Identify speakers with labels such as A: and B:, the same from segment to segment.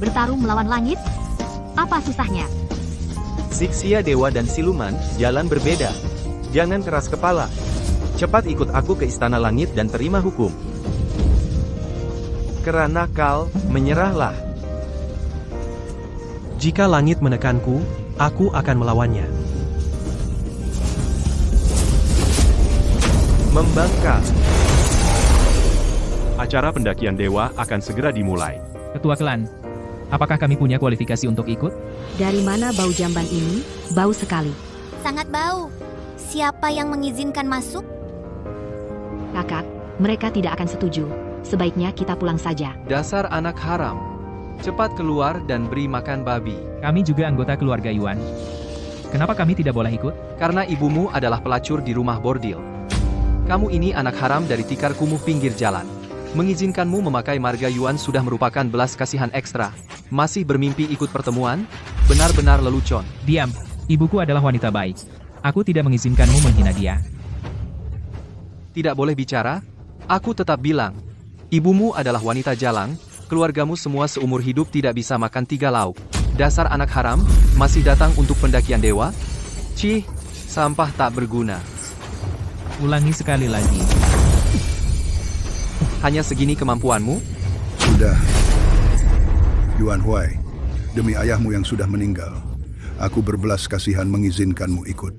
A: bertarung melawan langit? Apa susahnya?
B: Zixia dewa dan siluman, jalan berbeda. Jangan keras kepala. Cepat ikut aku ke istana langit dan terima hukum. Kerana kal, menyerahlah.
C: Jika langit menekanku, aku akan melawannya.
B: Membangkang.
D: Acara pendakian dewa akan segera dimulai.
E: Ketua klan, apakah kami punya kualifikasi untuk ikut?
A: Dari mana bau jamban ini? Bau sekali.
F: Sangat bau. Siapa yang mengizinkan masuk?
A: Kakak, mereka tidak akan setuju. Sebaiknya kita pulang saja.
G: Dasar anak haram. Cepat keluar dan beri makan babi.
E: Kami juga anggota keluarga Yuan. Kenapa kami tidak boleh ikut?
G: Karena ibumu adalah pelacur di rumah bordil. Kamu ini anak haram dari tikar kumuh pinggir jalan. Mengizinkanmu memakai marga Yuan sudah merupakan belas kasihan ekstra. Masih bermimpi ikut pertemuan? Benar-benar lelucon.
E: Diam, ibuku adalah wanita baik. Aku tidak mengizinkanmu menghina dia.
G: Tidak boleh bicara? Aku tetap bilang. Ibumu adalah wanita jalang, keluargamu semua seumur hidup tidak bisa makan 3 lauk. Dasar anak haram, masih datang untuk pendakian dewa? Cih, sampah tak berguna.
E: Ulangi sekali lagi.
G: Hanya segini kemampuanmu?
H: Sudah. Yuan Huai, demi ayahmu yang sudah meninggal, aku berbelas kasihan mengizinkanmu ikut.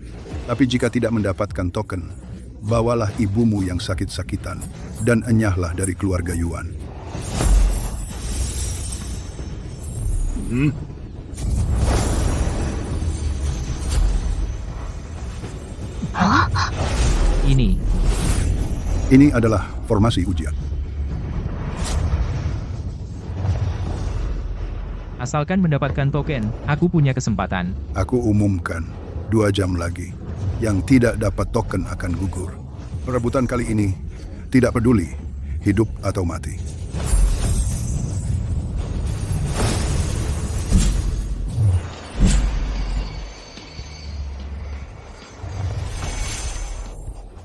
H: Tapi jika tidak mendapatkan token, bawalah ibumu yang sakit-sakitan dan enyahlah dari keluarga Yuan. Ini adalah formasi ujian.
E: Asalkan mendapatkan token, aku punya kesempatan.
H: Aku umumkan 2 jam lagi. Yang tidak dapat token akan gugur. Perebutan kali ini tidak peduli hidup atau mati.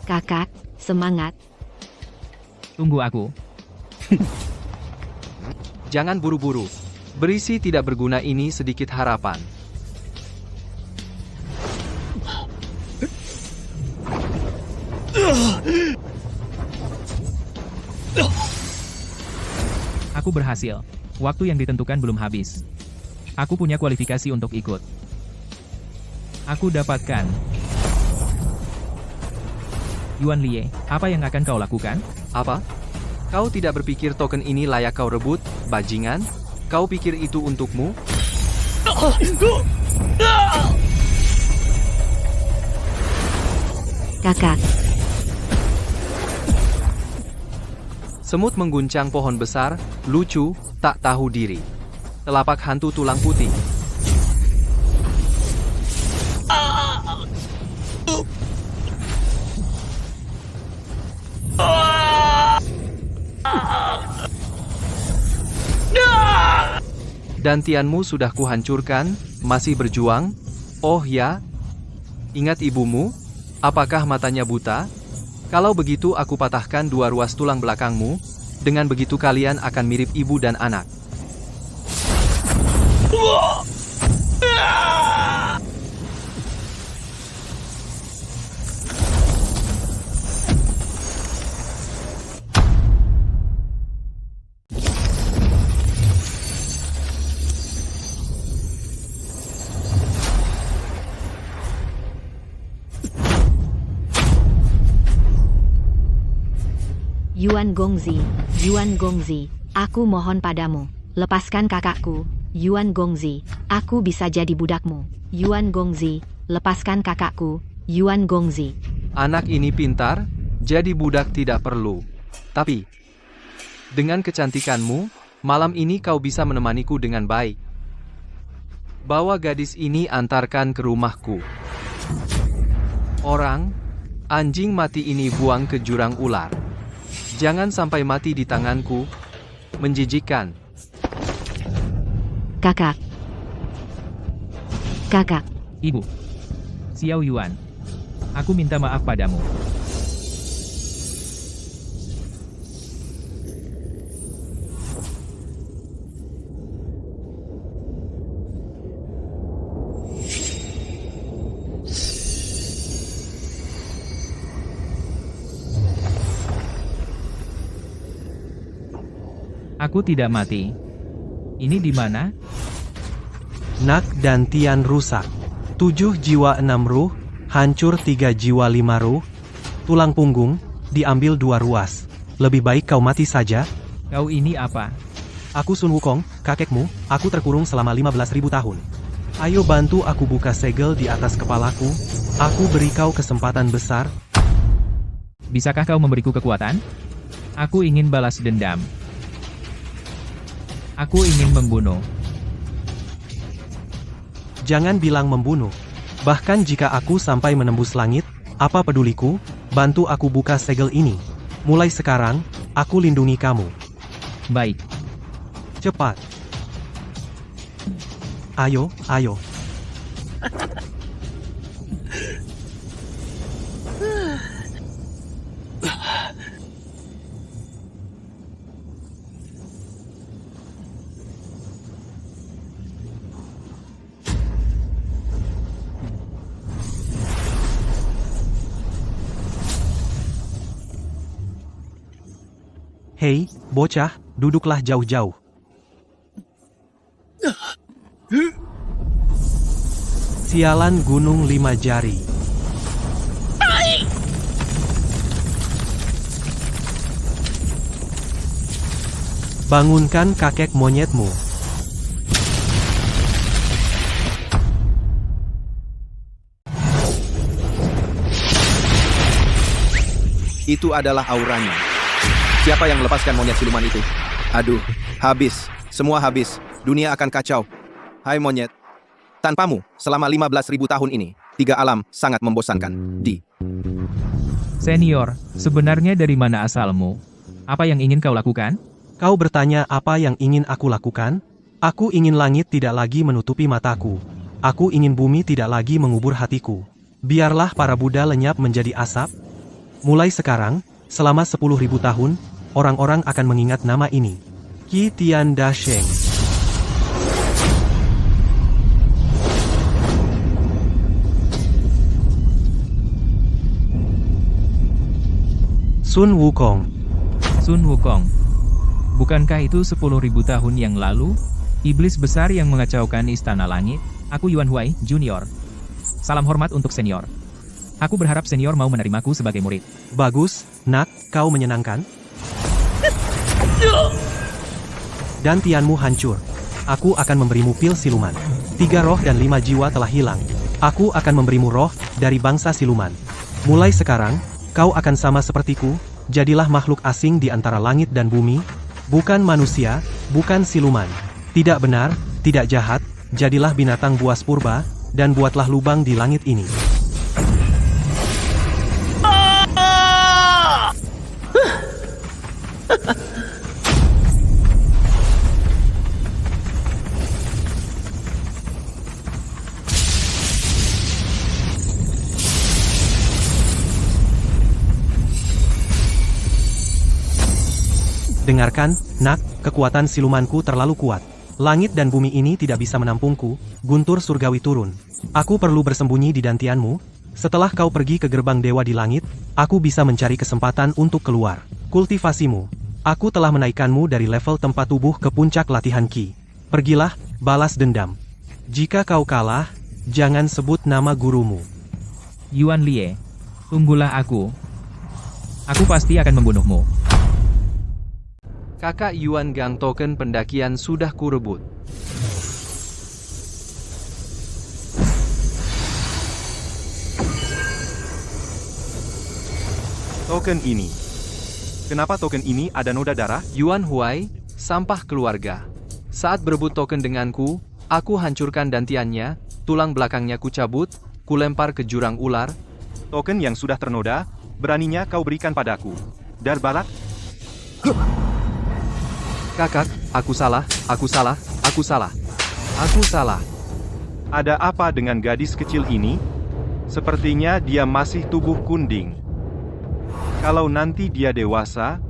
A: Kakak, semangat.
E: Tunggu aku.
G: Jangan buru-buru. Berisi tidak berguna ini sedikit harapan.
E: Aku berhasil. Waktu yang ditentukan belum habis. Aku punya kualifikasi untuk ikut. Aku dapatkan. Yuan Lie, apa yang akan kau lakukan?
G: Apa? Kau tidak berpikir token ini layak kau rebut, bajingan? Kau pikir itu untukmu?
A: Kakak,
G: Semut mengguncang pohon besar, lucu, tak tahu diri. Telapak hantu tulang putih. Dantianmu sudah kuhancurkan, masih berjuang? Oh ya? Ingat ibumu? Apakah matanya buta? Kalau begitu aku patahkan 2 ruas tulang belakangmu, dengan begitu kalian akan mirip ibu dan anak.
A: Yuan Gongzi, aku mohon padamu, lepaskan kakakku. Yuan Gongzi, aku bisa jadi budakmu. Yuan Gongzi, lepaskan kakakku. Yuan Gongzi.
G: Anak ini pintar, jadi budak tidak perlu. Tapi, dengan kecantikanmu, malam ini kau bisa menemaniku dengan baik. Bawa gadis ini antarkan ke rumahku. Orang, anjing mati ini buang ke jurang ular. Jangan sampai mati di tanganku. Menjijikkan.
A: Kakak. Kakak.
E: Ibu. Xiao Yuan. Aku minta maaf padamu. Aku tidak mati. Ini di mana?
C: Nak dan Tian rusak. 7 jiwa 6 ruh, hancur 3 jiwa 5 ruh. Tulang punggung, diambil 2 ruas. Lebih baik kau mati saja.
E: Kau ini apa?
C: Aku Sun Wukong, kakekmu, aku terkurung selama 15.000 tahun. Ayo bantu aku buka segel di atas kepalaku. Aku beri kau kesempatan besar.
E: Bisakah kau memberiku kekuatan? Aku ingin balas dendam. Aku ingin membunuh.
C: Jangan bilang membunuh. Bahkan jika aku sampai menembus langit, apa peduliku? Bantu aku buka segel ini. Mulai sekarang, aku lindungi kamu.
E: Baik.
C: Cepat. Ayo, ayo. Hei, bocah, duduklah jauh-jauh. Sialan Gunung 5 Jari. Bangunkan kakek monyetmu.
I: Itu adalah auranya. Siapa yang melepaskan monyet siluman itu? Aduh, habis. Semua habis. Dunia akan kacau. Hai monyet. Tanpamu, selama 15.000 tahun ini, 3 alam sangat membosankan.
E: Senior, sebenarnya dari mana asalmu? Apa yang ingin kau lakukan?
C: Kau bertanya apa yang ingin aku lakukan? Aku ingin langit tidak lagi menutupi mataku. Aku ingin bumi tidak lagi mengubur hatiku. Biarlah para Buddha lenyap menjadi asap. Mulai sekarang, selama 10.000 tahun, orang-orang akan mengingat nama ini. Qi Tian Da Sheng. Sun Wukong.
E: Sun Wukong. Bukankah itu 10.000 tahun yang lalu? Iblis besar yang mengacaukan istana langit? Aku Yuan Huai, Junior. Salam hormat untuk senior. Aku berharap senior mau menerimaku sebagai murid.
C: Bagus, nak, kau menyenangkan. Dan Tianmu hancur. Aku akan memberimu pil siluman. 3 roh dan 5 jiwa telah hilang. Aku akan memberimu roh dari bangsa siluman. Mulai sekarang, kau akan sama sepertiku, jadilah makhluk asing di antara langit dan bumi. Bukan manusia, bukan siluman. Tidak benar, tidak jahat, jadilah binatang buas purba, dan buatlah lubang di langit ini. Dengarkan, nak, kekuatan silumanku terlalu kuat. Langit dan bumi ini tidak bisa menampungku, guntur surgawi turun. Aku perlu bersembunyi di dantianmu. Setelah kau pergi ke gerbang dewa di langit, aku bisa mencari kesempatan untuk keluar. Kultivasimu. Aku telah menaikkanmu dari level tempat tubuh ke puncak latihan Qi. Pergilah, balas dendam. Jika kau kalah, jangan sebut nama gurumu.
E: Yuan Lie, tunggulah aku. Aku pasti akan membunuhmu.
G: Kakak Yuan Gang token pendakian sudah kurebut.
D: Token ini. Kenapa token ini ada noda darah?
G: Yuan Huai, sampah keluarga. Saat berebut token denganku, aku hancurkan dantiannya, tulang belakangnya kucabut, kulempar ke jurang ular.
D: Token yang sudah ternoda, beraninya kau berikan padaku. Darbarak?
G: Kakak, aku salah, aku salah, aku salah. Aku salah.
D: Ada apa dengan gadis kecil ini? Sepertinya dia masih tubuh kunding. Kalau nanti dia dewasa,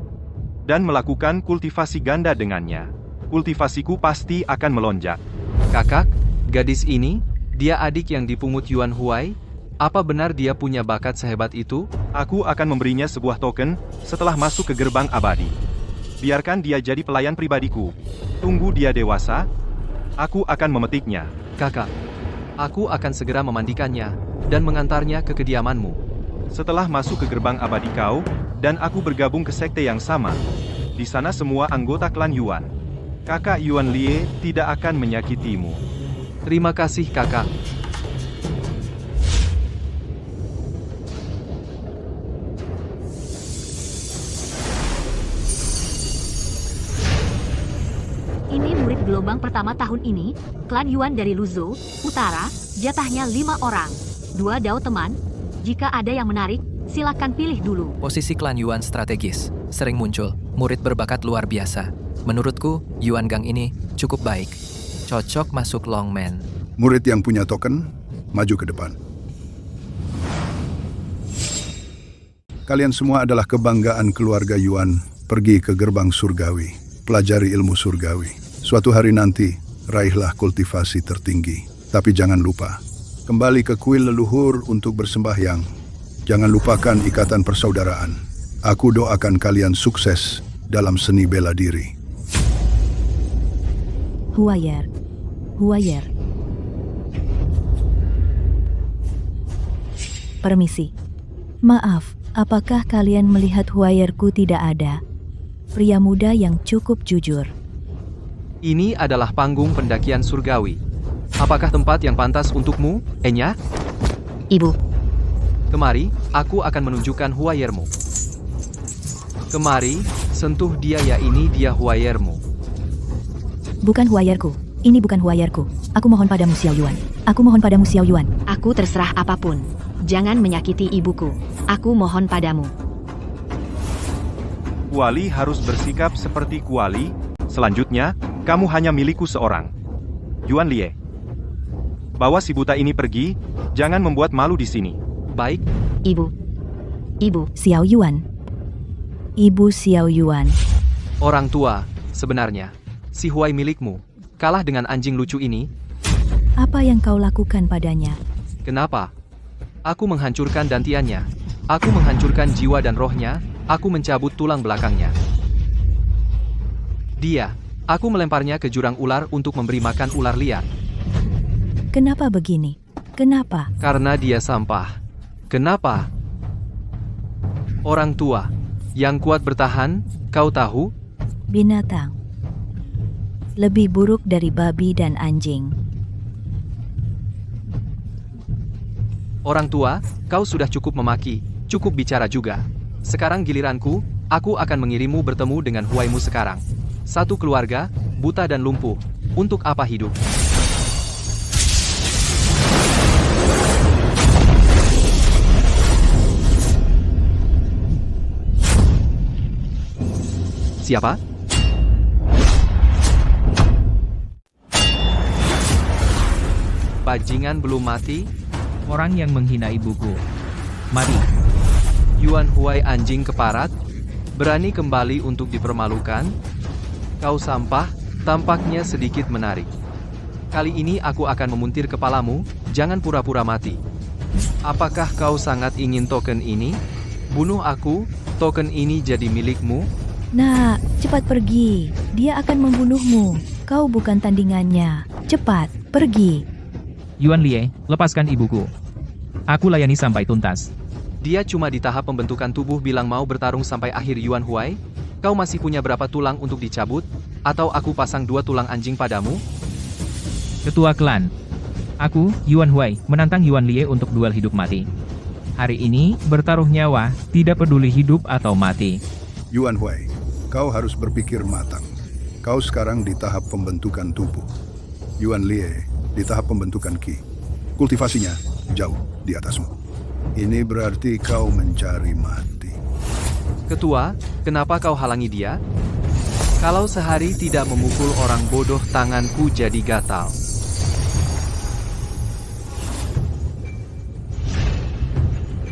D: dan melakukan kultivasi ganda dengannya, kultivasiku pasti akan melonjak.
G: Kakak, gadis ini, dia adik yang dipungut Yuan Huai? Apa benar dia punya bakat sehebat itu?
D: Aku akan memberinya sebuah token, setelah masuk ke gerbang abadi. Biarkan dia jadi pelayan pribadiku. Tunggu dia dewasa, aku akan memetiknya.
G: Kakak, aku akan segera memandikannya dan mengantarnya ke kediamanmu.
D: Setelah masuk ke gerbang abadi kau, dan aku bergabung ke sekte yang sama. Di sana semua anggota klan Yuan. Kakak Yuan Lie tidak akan menyakitimu.
G: Terima kasih kakak.
A: Ini murid gelombang pertama tahun ini, klan Yuan dari Luzhou, Utara, jatahnya 5 orang. 2 Dao teman, jika ada yang menarik, silakan pilih dulu.
J: Posisi klan Yuan strategis, sering muncul, murid berbakat luar biasa. Menurutku, Yuan Gang ini cukup baik. Cocok masuk Longman.
H: Murid yang punya token, maju ke depan. Kalian semua adalah kebanggaan keluarga Yuan. Pergi ke gerbang surgawi, pelajari ilmu surgawi. Suatu hari nanti, raihlah kultivasi tertinggi. Tapi jangan lupa, kembali ke kuil leluhur untuk bersembahyang. Jangan lupakan ikatan persaudaraan. Aku doakan kalian sukses dalam seni bela diri.
K: Huayer. Permisi. Maaf, apakah kalian melihat Huayerku tidak ada? Pria muda yang cukup jujur.
G: Ini adalah panggung pendakian surgawi. Apakah tempat yang pantas untukmu, Enya?
A: Ibu,
G: Kemari, aku akan menunjukkan Huayermu. Kemari, sentuh dia ya, ini dia Huayermu.
K: Bukan Huayerku. Ini bukan Huayerku. Aku mohon padamu Xiao Yuan. Aku mohon padamu Xiao Yuan.
A: aku terserah apapun. Jangan menyakiti ibuku. Aku mohon padamu.
D: Kuali harus bersikap seperti Kuali. Selanjutnya, kamu hanya milikku seorang. Yuan Lie. Bawa si buta ini pergi, jangan membuat malu di sini.
G: Baik,
A: Ibu.
K: Xiao Yuan. Ibu Xiao Yuan.
G: orang tua, sebenarnya, si Huai milikmu, kalah dengan anjing lucu ini.
K: Apa yang kau lakukan padanya?
G: Kenapa? Aku menghancurkan dantiannya. Aku menghancurkan jiwa dan rohnya, aku mencabut tulang belakangnya. Aku melemparnya ke jurang ular untuk memberi makan ular liar.
K: Kenapa begini? Kenapa?
G: Karena dia sampah. Kenapa? Orang tua, yang kuat bertahan, kau tahu?
K: Binatang. Lebih buruk dari babi dan anjing.
G: Orang tua, kau sudah cukup memaki, cukup bicara juga. Sekarang giliranku, aku akan mengirimmu bertemu dengan Huaimu sekarang. Satu keluarga, buta dan lumpuh. Untuk apa hidup? Siapa? Bajingan belum mati?
E: Orang yang menghina ibuku. Mati.
G: Yuan Huai anjing keparat? Berani kembali untuk dipermalukan? Kau sampah, tampaknya sedikit menarik. Kali ini aku akan memuntir kepalamu, jangan pura-pura mati. Apakah kau sangat ingin token ini? Bunuh aku, token ini jadi milikmu?
K: Nak, cepat pergi. Dia akan membunuhmu. Kau bukan tandingannya. Cepat, pergi.
E: Yuan Lie, lepaskan ibuku. Aku layani sampai tuntas.
G: Dia cuma di tahap pembentukan tubuh bilang mau bertarung sampai akhir. Yuan Huai, kau masih punya berapa tulang untuk dicabut? Atau aku pasang 2 tulang anjing padamu?
E: Ketua klan. Aku, Yuan Huai, menantang Yuan Lie untuk duel hidup mati. Hari ini, bertaruh nyawa, tidak peduli hidup atau mati.
H: Yuan Huai, kau harus berpikir matang. Kau sekarang di tahap pembentukan tubuh. Yuan Lie di tahap pembentukan ki. Kultivasinya jauh di atasmu. Ini berarti kau mencari mati.
G: Ketua, kenapa kau halangi dia? Kalau sehari tidak memukul orang bodoh, tanganku jadi gatal.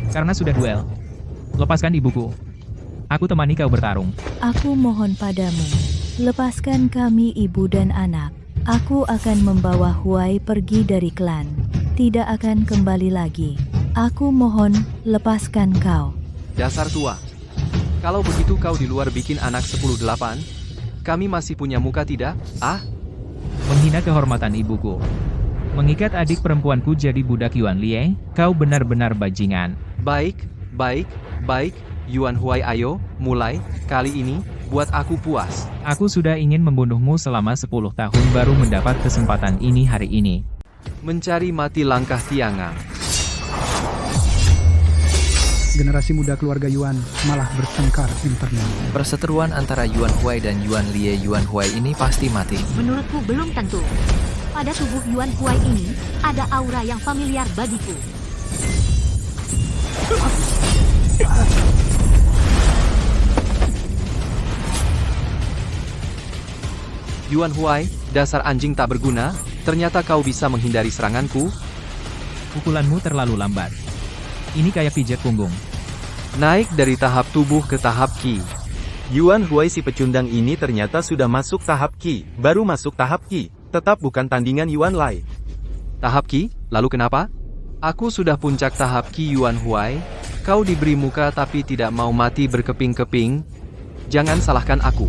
E: Karena sudah duel. Lepaskan ibuku. Aku temani kau bertarung.
K: Aku mohon padamu. Lepaskan kami ibu dan anak. Aku akan membawa Huai pergi dari klan. Tidak akan kembali lagi. Aku mohon, lepaskan kau.
G: Dasar tua. Kalau begitu kau di luar bikin anak 10-8? Kami masih punya muka tidak? Ah?
E: Menghina kehormatan ibuku. Mengikat adik perempuanku jadi budak Yuan Lie, kau benar-benar bajingan.
G: Baik, baik, baik, Yuan Huai ayo, mulai, kali ini, buat aku puas.
E: Aku sudah ingin membunuhmu selama 10 tahun baru mendapat kesempatan ini hari ini.
G: Mencari mati langkah Tiangang.
L: Generasi muda keluarga Yuan malah bertengkar internal.
J: Perseteruan antara Yuan Huai dan Yuan Lie Yuan Huai ini pasti mati.
A: Menurutku belum tentu. Pada tubuh Yuan Huai ini, ada aura yang familiar bagiku.
G: Yuan Huai, dasar anjing tak berguna, ternyata kau bisa menghindari seranganku.
E: Pukulanmu terlalu lambat. Ini kayak pijat punggung.
G: Naik dari tahap tubuh ke tahap Qi.
B: Yuan Huai si pecundang ini ternyata sudah masuk tahap Qi, baru masuk tahap Qi. Tetap bukan tandingan Yuan Lai.
G: Tahap Qi, lalu kenapa? Aku sudah puncak tahap Qi Yuan Huai. Kau diberi muka tapi tidak mau mati berkeping-keping. Jangan salahkan aku.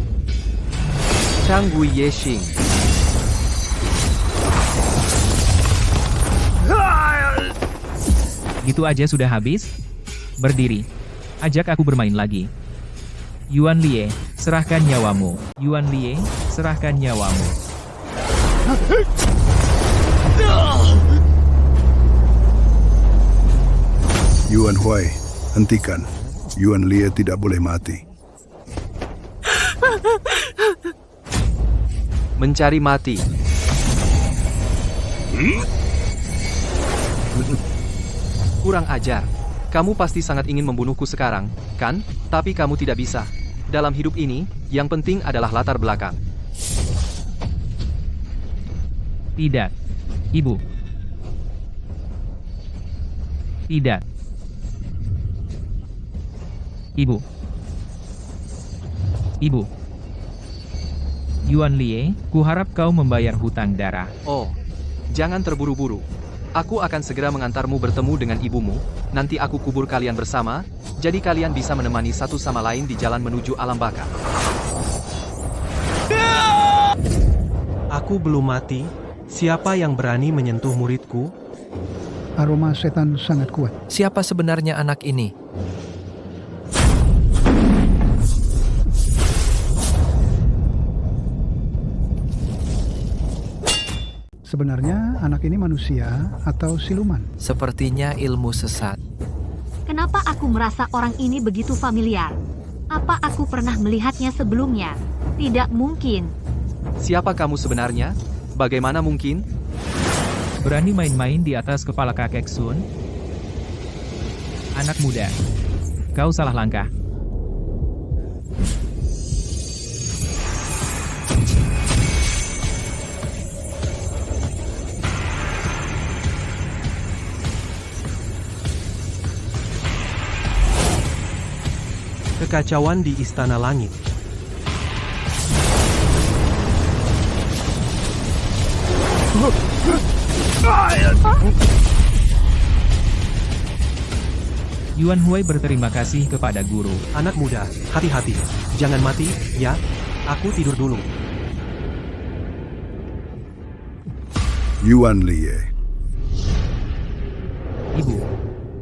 G: Chang Gui Yexing.
E: Gitu aja sudah habis? Berdiri. Ajak aku bermain lagi. Yuan Lie, serahkan nyawamu. Yuan Lie, serahkan nyawamu.
H: Yuan Huai, hentikan. Yuan Lie tidak boleh mati.
G: Mencari mati. Kurang ajar. Kamu pasti sangat ingin membunuhku sekarang, kan? Tapi kamu tidak bisa. Dalam hidup ini, yang penting adalah latar belakang.
E: Tidak. Ibu. Tidak. Ibu. Ibu. Yuan Lie, kuharap kau membayar hutang darah.
G: Oh, jangan terburu-buru. Aku akan segera mengantarmu bertemu dengan ibumu, nanti aku kubur kalian bersama, jadi kalian bisa menemani satu sama lain di jalan menuju alam baka.
C: Aku belum mati. Siapa yang berani menyentuh muridku?
L: Aroma setan sangat kuat.
J: Siapa sebenarnya anak ini?
L: Sebenarnya anak ini manusia atau siluman?
J: Sepertinya ilmu sesat.
A: Kenapa aku merasa orang ini begitu familiar? Apa aku pernah melihatnya sebelumnya? Tidak mungkin.
G: Siapa kamu sebenarnya? Bagaimana mungkin?
E: Berani main-main di atas kepala kakek Sun? Anak muda. Kau salah langkah.
C: Kekacauan di Istana Langit.
E: Yuan Huai berterima kasih kepada guru.
C: Anak muda, hati-hati. Jangan mati, ya. Aku tidur dulu.
H: Yuan Lie.
E: Ibu,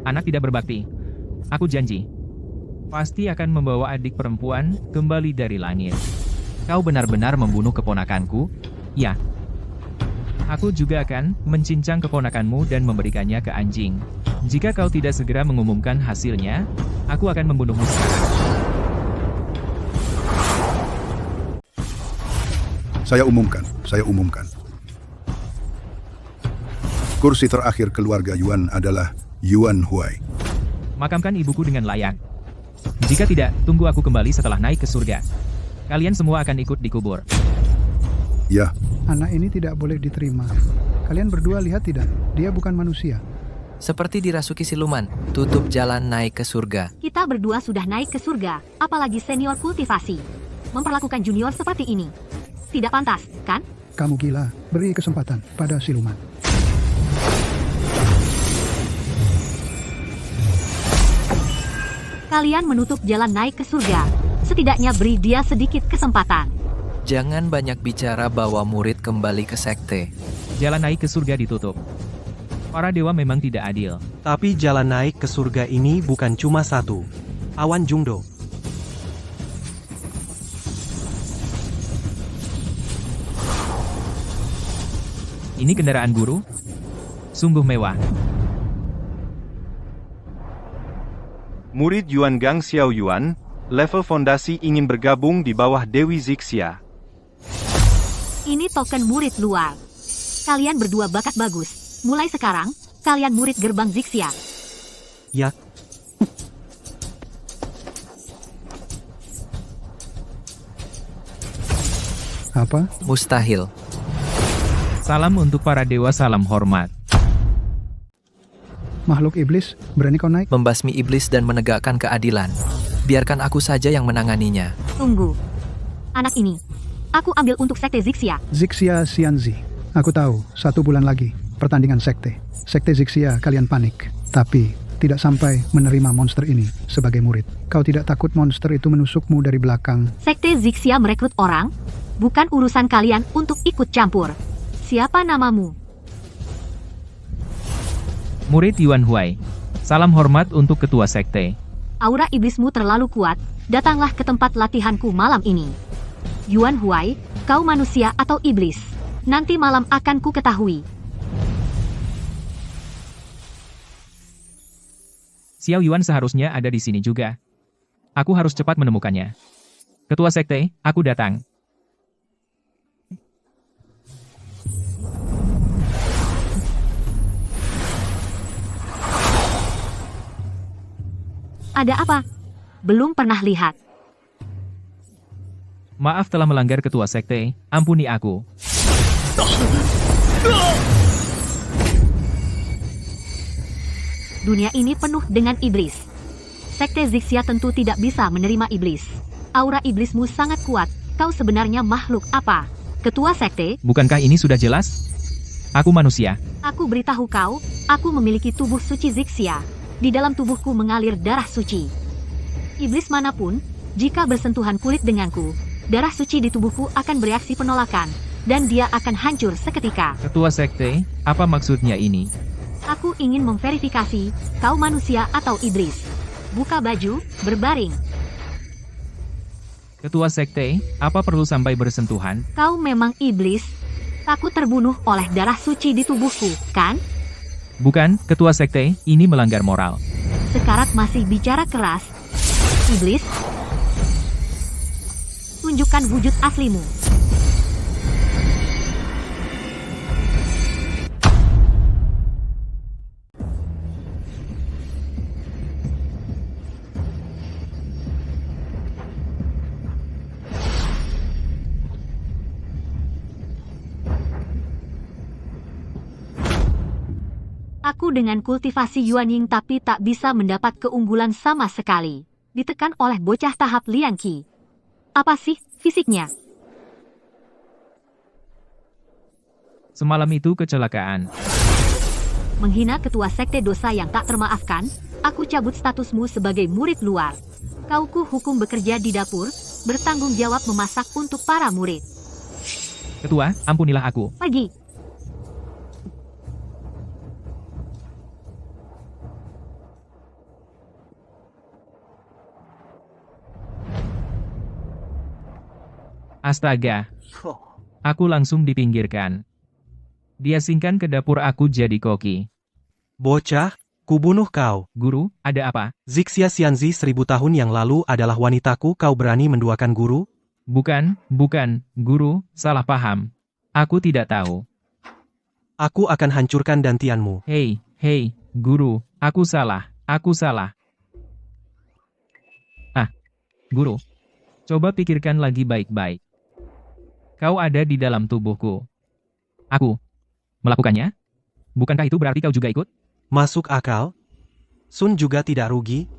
E: anak tidak berbakti. Aku janji. Pasti akan membawa adik perempuan kembali dari langit. Kau benar-benar membunuh keponakanku? Ya. Aku juga akan mencincang keponakanmu dan memberikannya ke anjing. Jika kau tidak segera mengumumkan hasilnya, aku akan membunuhmu sekarang.
H: Saya umumkan. Kursi terakhir keluarga Yuan adalah Yuan Huai.
E: Makamkan ibuku dengan layak. Jika tidak, tunggu aku kembali setelah naik ke surga. Kalian semua akan ikut dikubur.
H: Ya.
L: Anak ini tidak boleh diterima. Kalian berdua lihat tidak? Dia bukan manusia.
J: Seperti dirasuki siluman, tutup jalan naik ke surga.
A: Kita berdua sudah naik ke surga, apalagi senior kultivasi. Memperlakukan junior seperti ini. Tidak pantas, kan?
L: Kamu gila, beri kesempatan pada siluman.
A: Kalian menutup jalan naik ke surga. Setidaknya beri dia sedikit kesempatan.
J: Jangan banyak bicara bawa murid kembali ke sekte.
E: Jalan naik ke surga ditutup. Para dewa memang tidak adil.
C: Tapi jalan naik ke surga ini bukan cuma satu. Awan Jungdo.
E: Ini kendaraan guru? Sungguh mewah.
D: Murid Yuan Gang Xiao Yuan, level fondasi ingin bergabung di bawah Dewi Zixia.
A: Ini token murid luar. Kalian berdua bakat bagus. Mulai sekarang, kalian murid gerbang Zixia.
C: Ya.
L: Apa?
J: Mustahil.
E: Salam untuk para dewa, salam hormat.
L: Makhluk iblis, berani kau naik?
J: Membasmi iblis dan menegakkan keadilan. Biarkan aku saja yang menanganinya.
A: Tunggu. Anak ini, aku ambil untuk sekte Zixia.
L: Zixia Xianzi. Aku tahu, 1 bulan lagi, pertandingan sekte. Sekte Zixia kalian panik. Tapi, tidak sampai menerima monster ini sebagai murid. Kau tidak takut monster itu menusukmu dari belakang?
A: Sekte Zixia merekrut orang. Bukan urusan kalian untuk ikut campur. Siapa namamu?
E: Murid Yuan Huai. Salam hormat untuk ketua sekte.
A: Aura iblismu terlalu kuat. Datanglah ke tempat latihanku malam ini. Yuan Huai, kau manusia atau iblis? Nanti malam akan ku ketahui.
E: Xiao Yuan seharusnya ada di sini juga. Aku harus cepat menemukannya. Ketua sekte, aku datang.
A: Ada apa? Belum pernah lihat.
E: Maaf telah melanggar ketua sekte, ampuni aku.
A: Dunia ini penuh dengan iblis. Sekte Zixia tentu tidak bisa menerima iblis. Aura iblismu sangat kuat. Kau sebenarnya makhluk apa? Ketua sekte?
E: Bukankah ini sudah jelas? Aku manusia.
A: Aku beritahu kau, aku memiliki tubuh suci Zixia. Di dalam tubuhku mengalir darah suci. Iblis manapun, jika bersentuhan kulit denganku, darah suci di tubuhku akan bereaksi penolakan, dan dia akan hancur seketika.
E: Ketua sekte, apa maksudnya ini?
A: Aku ingin memverifikasi, kau manusia atau iblis. Buka baju, berbaring.
E: Ketua sekte, apa perlu sampai bersentuhan?
A: Kau memang iblis. Takut terbunuh oleh darah suci di tubuhku, kan?
E: Bukan, ketua sekte, ini melanggar moral.
A: Sekarat masih bicara keras. Iblis, tunjukkan wujud aslimu. Aku dengan kultivasi Yuan Ying tapi tak bisa mendapat keunggulan sama sekali. Ditekan oleh bocah tahap Liang Qi. Apa sih fisiknya?
E: Semalam itu kecelakaan.
A: Menghina ketua sekte dosa yang tak termaafkan, aku cabut statusmu sebagai murid luar. Kau ku hukum bekerja di dapur, bertanggung jawab memasak untuk para murid.
E: Ketua, ampunilah aku.
A: Pergi.
E: Astaga. Aku langsung dipinggirkan. Diasingkan ke dapur aku jadi koki.
C: Bocah, kubunuh kau.
E: Guru, ada apa?
C: Zixia Xianzi 1000 tahun yang lalu adalah wanitaku, kau berani menduakan guru?
E: Bukan, guru, salah paham. Aku tidak tahu.
C: Aku akan hancurkan dantianmu.
E: Hei, guru, aku salah. Guru, coba pikirkan lagi baik-baik. Kau ada di dalam tubuhku. Aku melakukannya? Bukankah itu berarti kau juga ikut?
C: Masuk akal? Sun juga tidak rugi?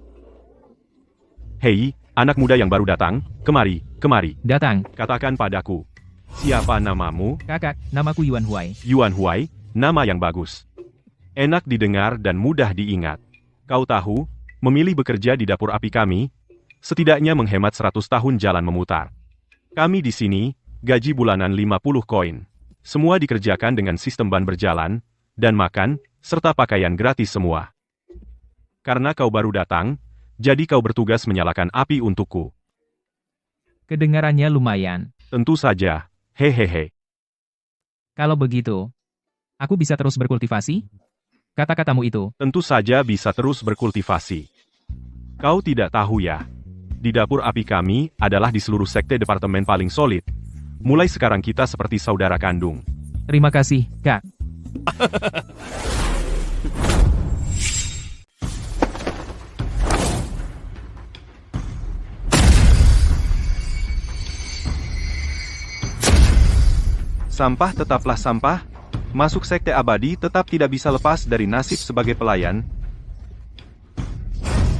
D: Hei, anak muda yang baru datang, kemari.
E: Datang.
D: Katakan padaku, siapa namamu?
E: Kakak, namaku Yuan Huai.
D: Yuan Huai, nama yang bagus. Enak didengar dan mudah diingat. Kau tahu, Memilih bekerja di dapur api kami, setidaknya menghemat 100 tahun jalan memutar. Kami di sini, gaji bulanan 50 koin. Semua dikerjakan dengan sistem ban berjalan, dan makan, serta pakaian gratis semua. Karena kau baru datang, jadi kau bertugas menyalakan api untukku.
E: Kedengarannya lumayan.
D: Tentu saja, hehehe.
E: Kalau begitu, aku bisa terus berkultivasi? Kata-katamu itu.
D: Tentu saja bisa terus berkultivasi. Kau tidak tahu ya? Di dapur api kami adalah di seluruh sekte departemen paling solid. Mulai sekarang kita seperti saudara kandung.
E: Terima kasih, Kak.
D: Sampah tetaplah sampah. Masuk sekte abadi tetap tidak bisa lepas dari nasib sebagai pelayan.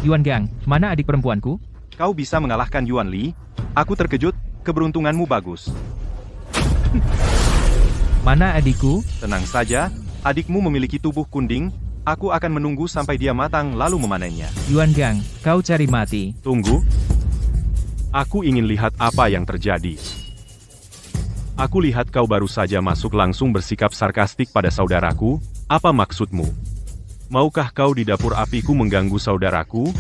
E: Yuan Gang, mana adik perempuanku?
D: Kau bisa mengalahkan Yuan Li. Aku terkejut, keberuntunganmu bagus.
E: Mana adikku?
D: Tenang saja, adikmu memiliki tubuh kunding. Aku akan menunggu sampai dia matang lalu memanennya.
E: Yuan Gang, kau cari mati.
D: Tunggu. Aku ingin lihat apa yang terjadi. Aku lihat kau baru saja masuk langsung bersikap sarkastik pada saudaraku. Apa maksudmu? Maukah kau di dapur apiku mengganggu saudaraku?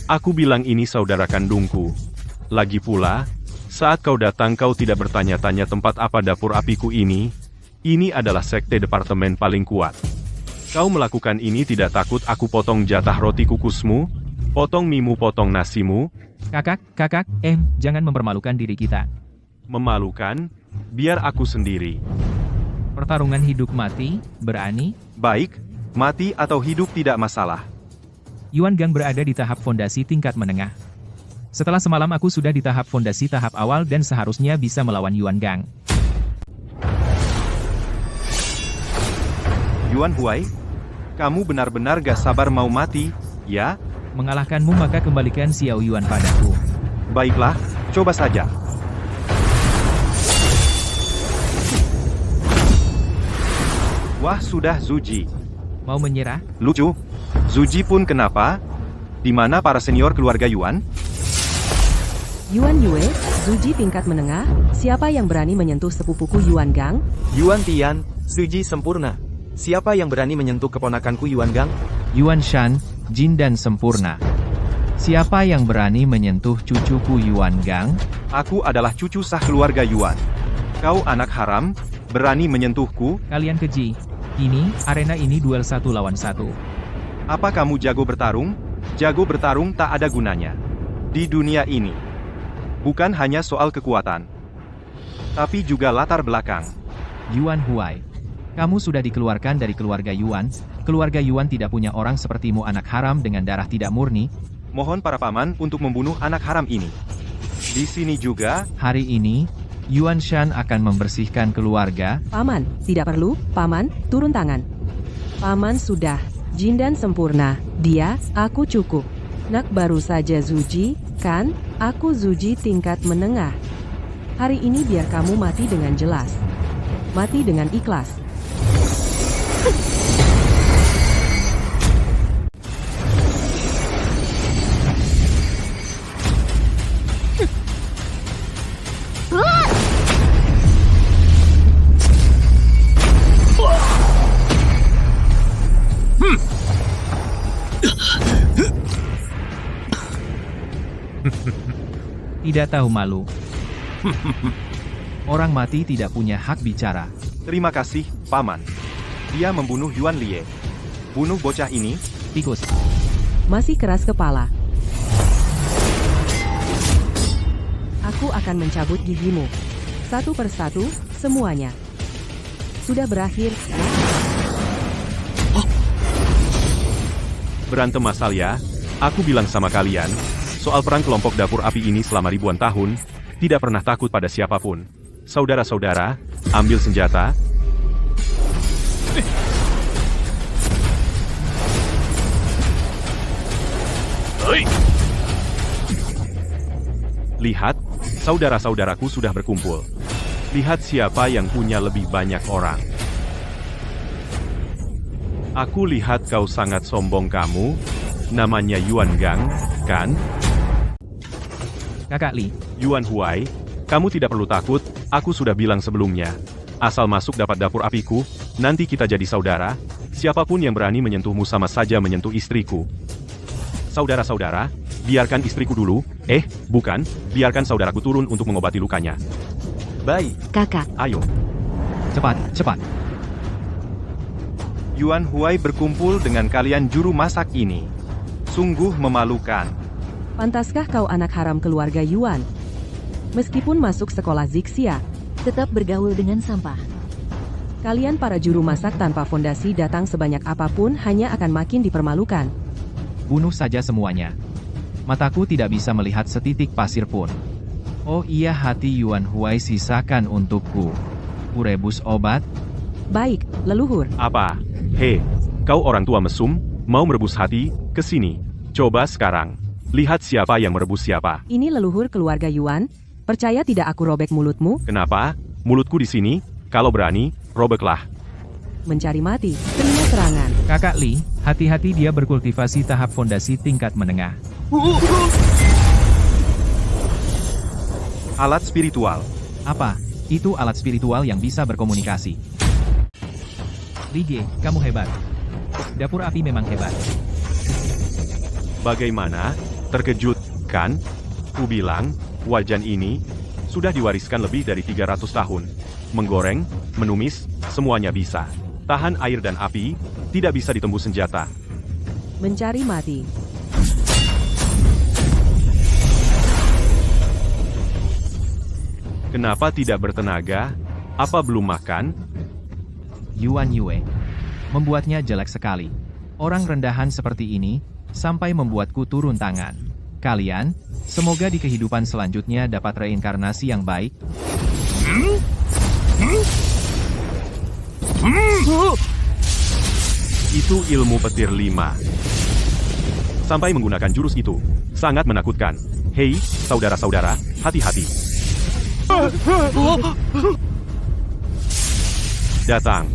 D: Aku bilang ini saudara kandungku. Lagi pula, saat kau datang kau tidak bertanya-tanya tempat apa dapur apiku ini. Ini adalah sekte departemen paling kuat. Kau melakukan ini tidak takut aku potong jatah roti kukusmu? Potong mimu, potong nasimu?
E: Kakak, jangan mempermalukan diri kita.
D: Memalukan? Biar aku sendiri.
E: Pertarungan hidup mati, berani?
D: Baik, mati atau hidup tidak masalah.
E: Yuan Gang berada di tahap fondasi tingkat menengah. Setelah semalam aku sudah di tahap fondasi tahap awal dan seharusnya bisa melawan Yuan Gang.
D: Yuan Huai, kamu benar-benar gak sabar mau mati, ya?
E: Mengalahkanmu maka kembalikan Xiao Yuan padaku.
D: Baiklah, coba saja. Wah sudah Zuji.
E: Mau menyerah?
D: Lucu. Zuji pun kenapa? Di mana para senior keluarga Yuan?
M: Yuan Yue, Zuji tingkat menengah, siapa yang berani menyentuh sepupuku Yuan Gang?
B: Yuan Tian, Zuji sempurna. Siapa yang berani menyentuh keponakanku Yuan Gang?
E: Yuan Shan, Jin dan sempurna. Siapa yang berani menyentuh cucuku Yuan Gang?
D: Aku adalah cucu sah keluarga Yuan. Kau anak haram, berani menyentuhku?
E: Kalian keji. Ini, arena ini duel 1 lawan 1.
D: Apa kamu jago bertarung? Jago bertarung tak ada gunanya. Di dunia ini, bukan hanya soal kekuatan, tapi juga latar belakang.
E: Yuan Huai, kamu sudah dikeluarkan dari keluarga Yuan. Keluarga Yuan tidak punya orang sepertimu anak haram dengan darah tidak murni.
D: Mohon para paman untuk membunuh anak haram ini. Di sini juga,
E: hari ini, Yuan Shan akan membersihkan keluarga.
M: Paman, tidak perlu, Paman, turun tangan. Paman sudah. Jin dan sempurna, dia, aku cukup. Nak baru saja Zuji, kan? Aku Zuji tingkat menengah. Hari ini biar kamu mati dengan jelas. Mati dengan ikhlas.
E: Tidak tahu malu. Orang mati tidak punya hak bicara.
D: Terima kasih, Paman. Dia membunuh Yuan Lie. Bunuh bocah ini.
E: Tikus.
M: Masih keras kepala. Aku akan mencabut gigimu. Satu persatu, semuanya. Sudah berakhir.
D: Berantem asal ya. Aku bilang sama kalian, soal perang kelompok dapur api ini selama ribuan tahun, tidak pernah takut pada siapapun. Saudara-saudara, ambil senjata. Lihat, saudara-saudaraku sudah berkumpul. Lihat siapa yang punya lebih banyak orang. Aku lihat kau sangat sombong kamu. Namanya Yuan Gang, kan?
E: Kakak Li,
D: Yuan Huai, kamu tidak perlu takut, aku sudah bilang sebelumnya. Asal masuk dapat dapur apiku, nanti kita jadi saudara. Siapapun yang berani menyentuhmu sama saja menyentuh istriku. Saudara-saudara, biarkan istriku dulu. Bukan, biarkan saudaraku turun untuk mengobati lukanya.
B: Baik.
A: Kakak.
D: Ayo.
E: cepat.
D: Yuan Huai berkumpul dengan kalian juru masak ini. Sungguh memalukan.
M: Pantaskah kau anak haram keluarga Yuan? Meskipun masuk sekolah Zixia,
A: Tetap bergaul dengan sampah.
M: kalian para juru masak tanpa fondasi datang sebanyak apapun hanya akan makin dipermalukan.
E: Bunuh saja semuanya. Mataku tidak bisa melihat setitik pasir pun. Oh iya, hati Yuan Huai sisakan untukku. Ku rebus obat.
M: Baik, leluhur.
D: Apa? Kau orang tua mesum, mau merebus hati? Kesini. Coba sekarang. Lihat siapa yang merebus siapa.
M: Ini leluhur keluarga Yuan. Percaya tidak aku robek mulutmu?
D: Kenapa? Mulutku di sini. Kalau berani, robeklah.
M: Mencari mati. Terima serangan.
E: Kakak Li, hati-hati, dia berkultivasi tahap fondasi tingkat menengah.
D: Alat spiritual.
E: Apa? Itu alat spiritual yang bisa berkomunikasi. Li Ge, kamu hebat. Dapur api memang hebat.
D: Bagaimana? Terkejut, kan? Ku bilang, wajan ini sudah diwariskan lebih dari 300 tahun. Menggoreng, menumis, semuanya bisa. Tahan air dan api, tidak bisa ditembus senjata.
M: Mencari mati.
D: Kenapa tidak bertenaga? Apa belum makan?
E: Yuan Yue. Membuatnya jelek sekali. Orang rendahan seperti ini, sampai membuatku turun tangan. Kalian, semoga di kehidupan selanjutnya dapat reinkarnasi yang baik.
D: Itu ilmu petir 5. Sampai menggunakan jurus itu, sangat menakutkan. Hei, saudara-saudara, hati-hati. Datang.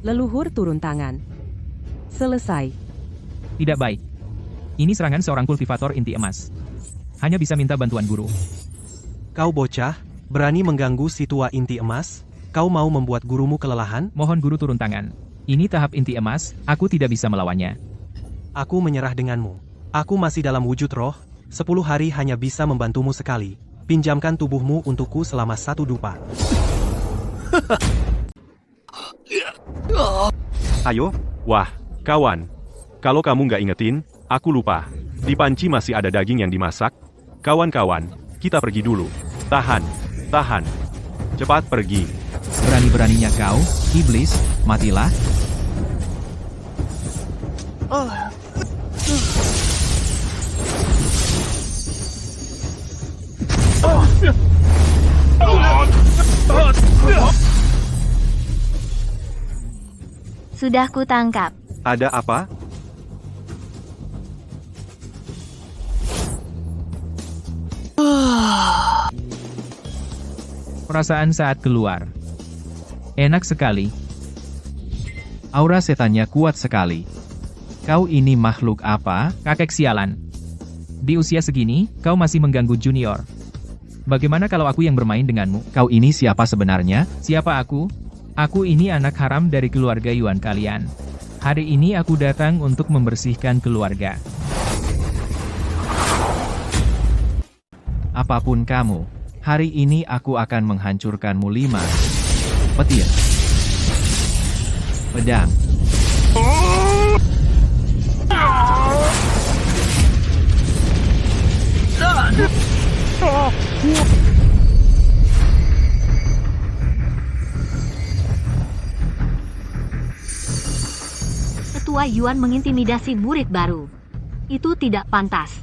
M: Leluhur turun tangan. Selesai.
E: Tidak baik. Ini serangan seorang kultivator inti emas. Hanya bisa minta bantuan guru.
C: Kau bocah, berani mengganggu si tua inti emas? Kau mau membuat gurumu kelelahan?
E: Mohon guru turun tangan. Ini tahap inti emas, aku tidak bisa melawannya.
C: Aku menyerah denganmu. Aku masih dalam wujud roh, 10 hari hanya bisa membantumu sekali. Pinjamkan tubuhmu untukku selama 1 dupa.
D: Ayo, wah, kawan. Kalau kamu nggak ingetin, aku lupa. Di panci masih ada daging yang dimasak. Kawan-kawan, kita pergi dulu. Tahan. Cepat pergi.
E: Berani-beraninya kau, iblis, matilah.
F: Sudah kutangkap.
D: Ada apa?
E: Perasaan saat keluar. Enak sekali. Aura setannya kuat sekali. Kau ini makhluk apa, kakek sialan? Di usia segini, kau masih mengganggu junior. Bagaimana kalau aku yang bermain denganmu? Kau ini siapa sebenarnya? Siapa aku? Aku ini anak haram dari keluarga Yuan kalian. Hari ini aku datang untuk membersihkan keluarga. Apapun kamu, hari ini aku akan menghancurkanmu 5. Petir. Pedang.
A: Ketua Yuan mengintimidasi murid baru. Itu tidak pantas.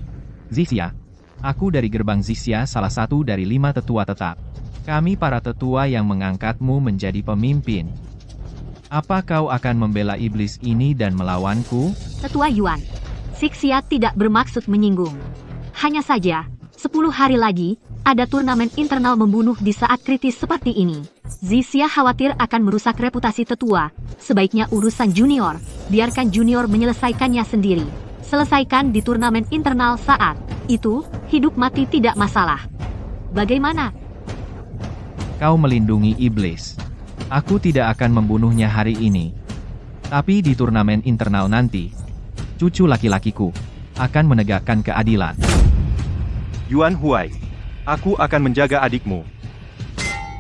E: Zixia. Aku dari gerbang Zixia, salah satu dari 5 tetua tetap. Kami para tetua yang mengangkatmu menjadi pemimpin. Apa kau akan membela iblis ini dan melawanku?
A: Tetua Yuan, Zixia tidak bermaksud menyinggung. Hanya saja, 10 hari lagi, ada turnamen internal membunuh di saat kritis seperti ini. Zixia khawatir akan merusak reputasi tetua. Sebaiknya urusan junior, biarkan junior menyelesaikannya sendiri. Selesaikan di turnamen internal saat itu, hidup mati tidak masalah. Bagaimana?
E: Kau melindungi iblis. Aku tidak akan membunuhnya hari ini. Tapi di turnamen internal nanti, cucu laki-lakiku akan menegakkan keadilan.
D: Yuan Huai, aku akan menjaga adikmu.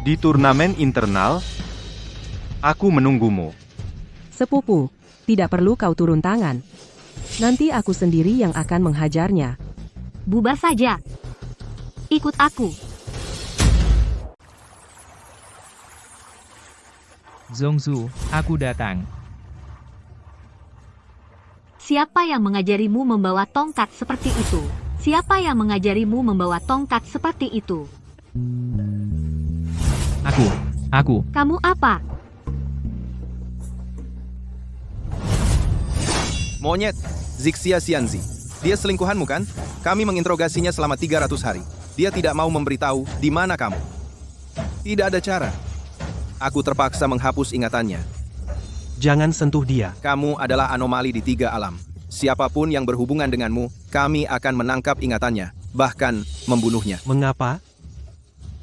D: Di turnamen internal, aku menunggumu.
M: Sepupu, tidak perlu kau turun tangan. Nanti aku sendiri yang akan menghajarnya.
A: Bubar saja. Ikut aku.
E: Zhongzu, aku datang.
A: Siapa yang mengajarimu membawa tongkat seperti itu? Siapa yang mengajarimu membawa tongkat seperti itu?
E: Aku.
A: Kamu apa?
I: Monyet, Zixia Xianzi. Dia selingkuhanmu kan? Kami menginterogasinya selama 300 hari. Dia tidak mau memberitahu di mana kamu. Tidak ada cara. Aku terpaksa menghapus ingatannya.
C: Jangan sentuh dia.
I: Kamu adalah anomali di 3 alam. Siapapun yang berhubungan denganmu, kami akan menangkap ingatannya, bahkan membunuhnya.
C: Mengapa?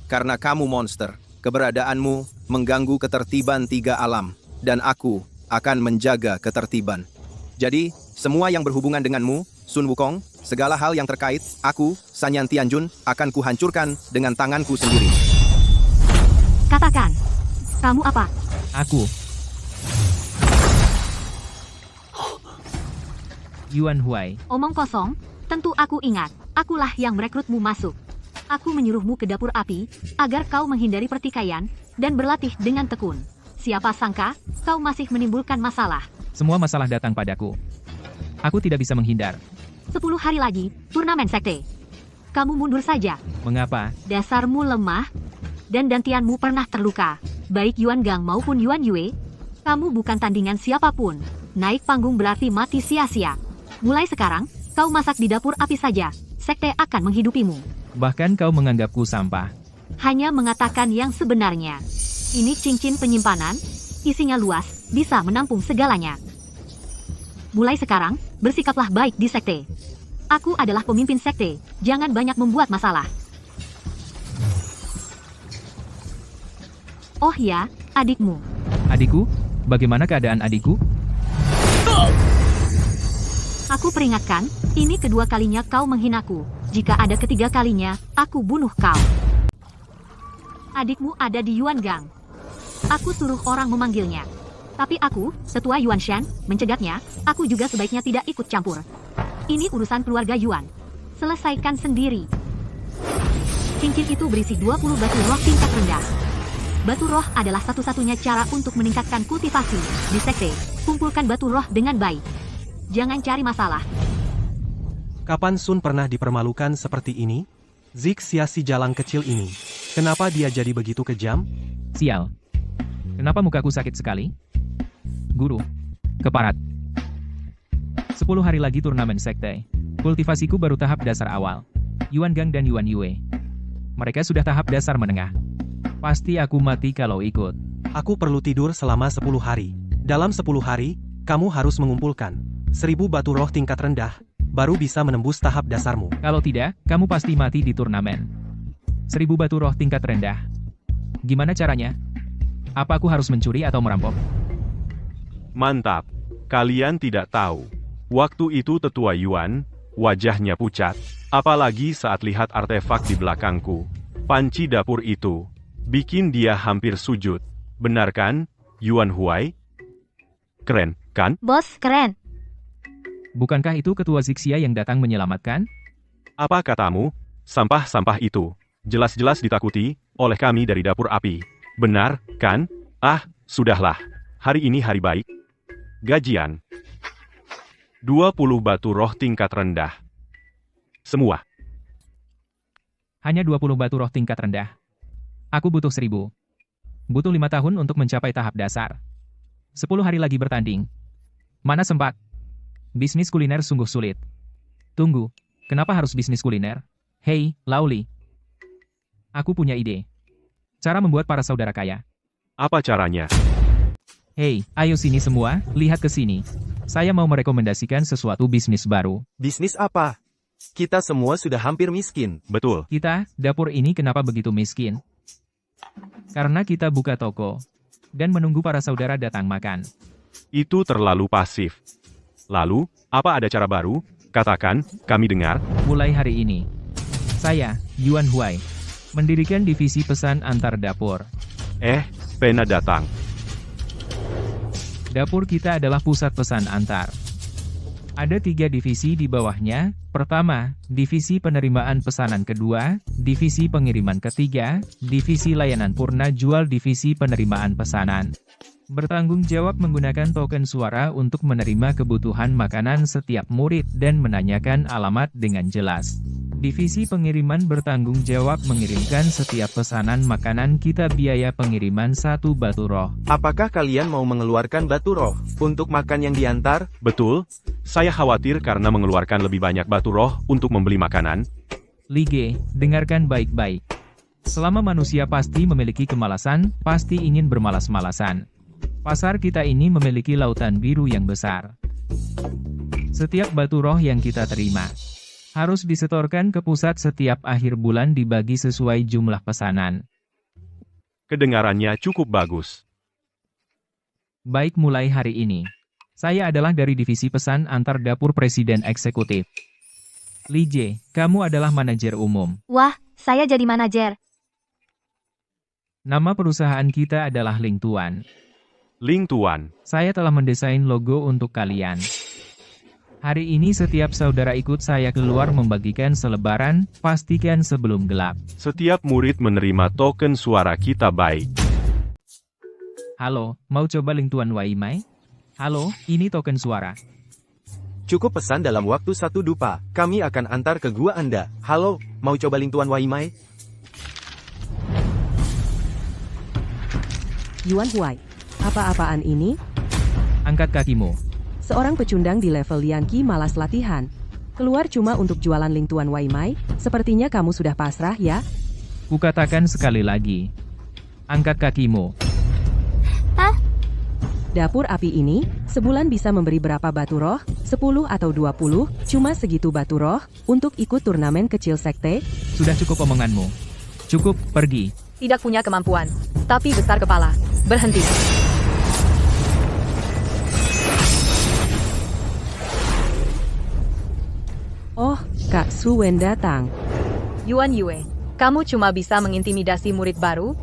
I: Karena kamu monster. Keberadaanmu mengganggu ketertiban 3 alam, dan aku akan menjaga ketertiban. Jadi, semua yang berhubungan denganmu, Sun Wukong, segala hal yang terkait, aku, Sanyan Tianjun, akan kuhancurkan dengan tanganku sendiri.
A: Katakan. Kamu apa?
E: Aku. Yuan Huai.
A: Omong kosong, tentu aku ingat. Akulah yang merekrutmu masuk. Aku menyuruhmu ke dapur api, agar kau menghindari pertikaian, dan berlatih dengan tekun. Siapa sangka, kau masih menimbulkan masalah.
E: Semua masalah datang padaku. Aku tidak bisa menghindar.
A: 10 hari lagi, turnamen sekte. Kamu mundur saja.
E: Mengapa?
A: Dasarmu lemah, dan dantianmu pernah terluka. Baik Yuan Gang maupun Yuan Yue, kamu bukan tandingan siapapun. Naik panggung berarti mati sia-sia. Mulai sekarang, kau masak di dapur api saja. Sekte akan menghidupimu.
E: Bahkan kau menganggapku sampah.
A: Hanya mengatakan yang sebenarnya. Ini cincin penyimpanan, isinya luas, bisa menampung segalanya. Mulai sekarang, bersikaplah baik di sekte. Aku adalah pemimpin sekte, jangan banyak membuat masalah. Oh ya, adikmu.
E: Adikku? Bagaimana keadaan adikku?
A: Aku peringatkan, ini kedua kalinya kau menghinaku. Jika ada ketiga kalinya, aku bunuh kau. Adikmu ada di Yuan Gang. Aku suruh orang memanggilnya. Tapi aku, Tetua Yuan Shan, mencegahnya. Aku juga sebaiknya tidak ikut campur. Ini urusan keluarga Yuan. Selesaikan sendiri. Cincin itu berisi 20 batu roh tingkat rendah. Batu roh adalah satu-satunya cara untuk meningkatkan kultivasi di sekte. Kumpulkan batu roh dengan baik. Jangan cari masalah.
C: Kapan Sun pernah dipermalukan seperti ini? Zixia si jalang kecil ini. Kenapa dia jadi begitu kejam?
E: Sial. Kenapa mukaku sakit sekali? Guru. Keparat. 10 hari lagi turnamen sekte. Kultivasiku baru tahap dasar awal. Yuan Gang dan Yuan Yue. Mereka sudah tahap dasar menengah. Pasti aku mati kalau ikut.
C: Aku perlu tidur selama 10 hari. Dalam 10 hari, kamu harus mengumpulkan 1000 batu roh tingkat rendah, baru bisa menembus tahap dasarmu.
E: Kalau tidak, kamu pasti mati di turnamen. 1000 batu roh tingkat rendah. Gimana caranya? Apa aku harus mencuri atau merampok?
D: Mantap. Kalian tidak tahu. Waktu itu Tetua Yuan, wajahnya pucat. Apalagi saat lihat artefak di belakangku. Panci dapur itu bikin dia hampir sujud. Benar kan, Yuan Huai? Keren, kan?
F: Bos, keren.
E: Bukankah itu ketua Zixia yang datang menyelamatkan?
D: Apa katamu? Sampah-sampah itu jelas-jelas ditakuti oleh kami dari dapur api. Benar, kan? Ah, sudahlah. Hari ini hari baik. Gajian. 20 batu roh tingkat rendah. Semua.
E: Hanya 20 batu roh tingkat rendah. Aku butuh 1000. Butuh 5 tahun untuk mencapai tahap dasar. 10 hari lagi bertanding. Mana sempat? Bisnis kuliner sungguh sulit. Tunggu, kenapa harus bisnis kuliner? Hei, Lauli. Aku punya ide. Cara membuat para saudara kaya.
D: Apa caranya?
E: Hei, ayo sini semua, lihat ke sini. Saya mau merekomendasikan sesuatu bisnis baru.
B: Bisnis apa? Kita semua sudah hampir miskin.
D: Betul.
E: Kita, dapur ini kenapa begitu miskin? Karena kita buka toko dan menunggu para saudara datang makan.
D: Itu terlalu pasif. Lalu, apa ada cara baru? Katakan, kami dengar.
E: Mulai hari ini, saya, Yuan Huai, mendirikan divisi pesan antar dapur.
D: Pena datang.
E: Dapur kita adalah pusat pesan antar. Ada 3 divisi di bawahnya. Pertama, divisi penerimaan pesanan. Kedua, divisi pengiriman. Ketiga, divisi layanan purna jual. Divisi penerimaan pesanan bertanggung jawab menggunakan token suara untuk menerima kebutuhan makanan setiap murid dan menanyakan alamat dengan jelas. Divisi pengiriman bertanggung jawab mengirimkan setiap pesanan makanan kita. Biaya pengiriman 1 batu roh.
B: Apakah kalian mau mengeluarkan batu roh untuk makan yang diantar?
D: Betul. Saya khawatir karena mengeluarkan lebih banyak batu roh untuk membeli makanan.
E: Lige, dengarkan baik-baik. Selama manusia pasti memiliki kemalasan, pasti ingin bermalas-malasan. Pasar kita ini memiliki lautan biru yang besar. Setiap batu roh yang kita terima harus disetorkan ke pusat setiap akhir bulan dibagi sesuai jumlah pesanan.
D: Kedengarannya cukup bagus.
E: Baik, mulai hari ini, saya adalah dari divisi pesan antar dapur presiden eksekutif. Li Jie, kamu adalah manajer umum.
A: Wah, saya jadi manajer.
E: Nama perusahaan kita adalah Ling Tuan.
D: Ling Tuan.
E: Saya telah mendesain logo untuk kalian. Hari ini setiap saudara ikut saya keluar membagikan selebaran, pastikan sebelum gelap.
D: Setiap murid menerima token suara kita baik.
E: Halo, mau coba Ling Tuan Wai Mai? Halo, ini token suara.
B: Cukup pesan dalam waktu 1 dupa. Kami akan antar ke gua Anda. Halo, mau coba Ling Tuan Wai Mai?
M: Yuan Huai, apa-apaan ini?
E: Angkat kakimu.
M: Seorang pecundang di level Lian Qi malas latihan. Keluar cuma untuk jualan Ling Tuan Wai Mai, sepertinya kamu sudah pasrah ya?
E: Kukatakan sekali lagi. Angkat kakimu.
M: Dapur api ini, sebulan bisa memberi berapa batu roh? 10 atau 20, cuma segitu batu roh, untuk ikut turnamen kecil sekte?
E: Sudah cukup omonganmu. Cukup, pergi.
A: Tidak punya kemampuan, tapi besar kepala. Berhenti.
M: Oh, Kak Su Wen datang.
A: Yuan Yue, kamu cuma bisa mengintimidasi murid baru?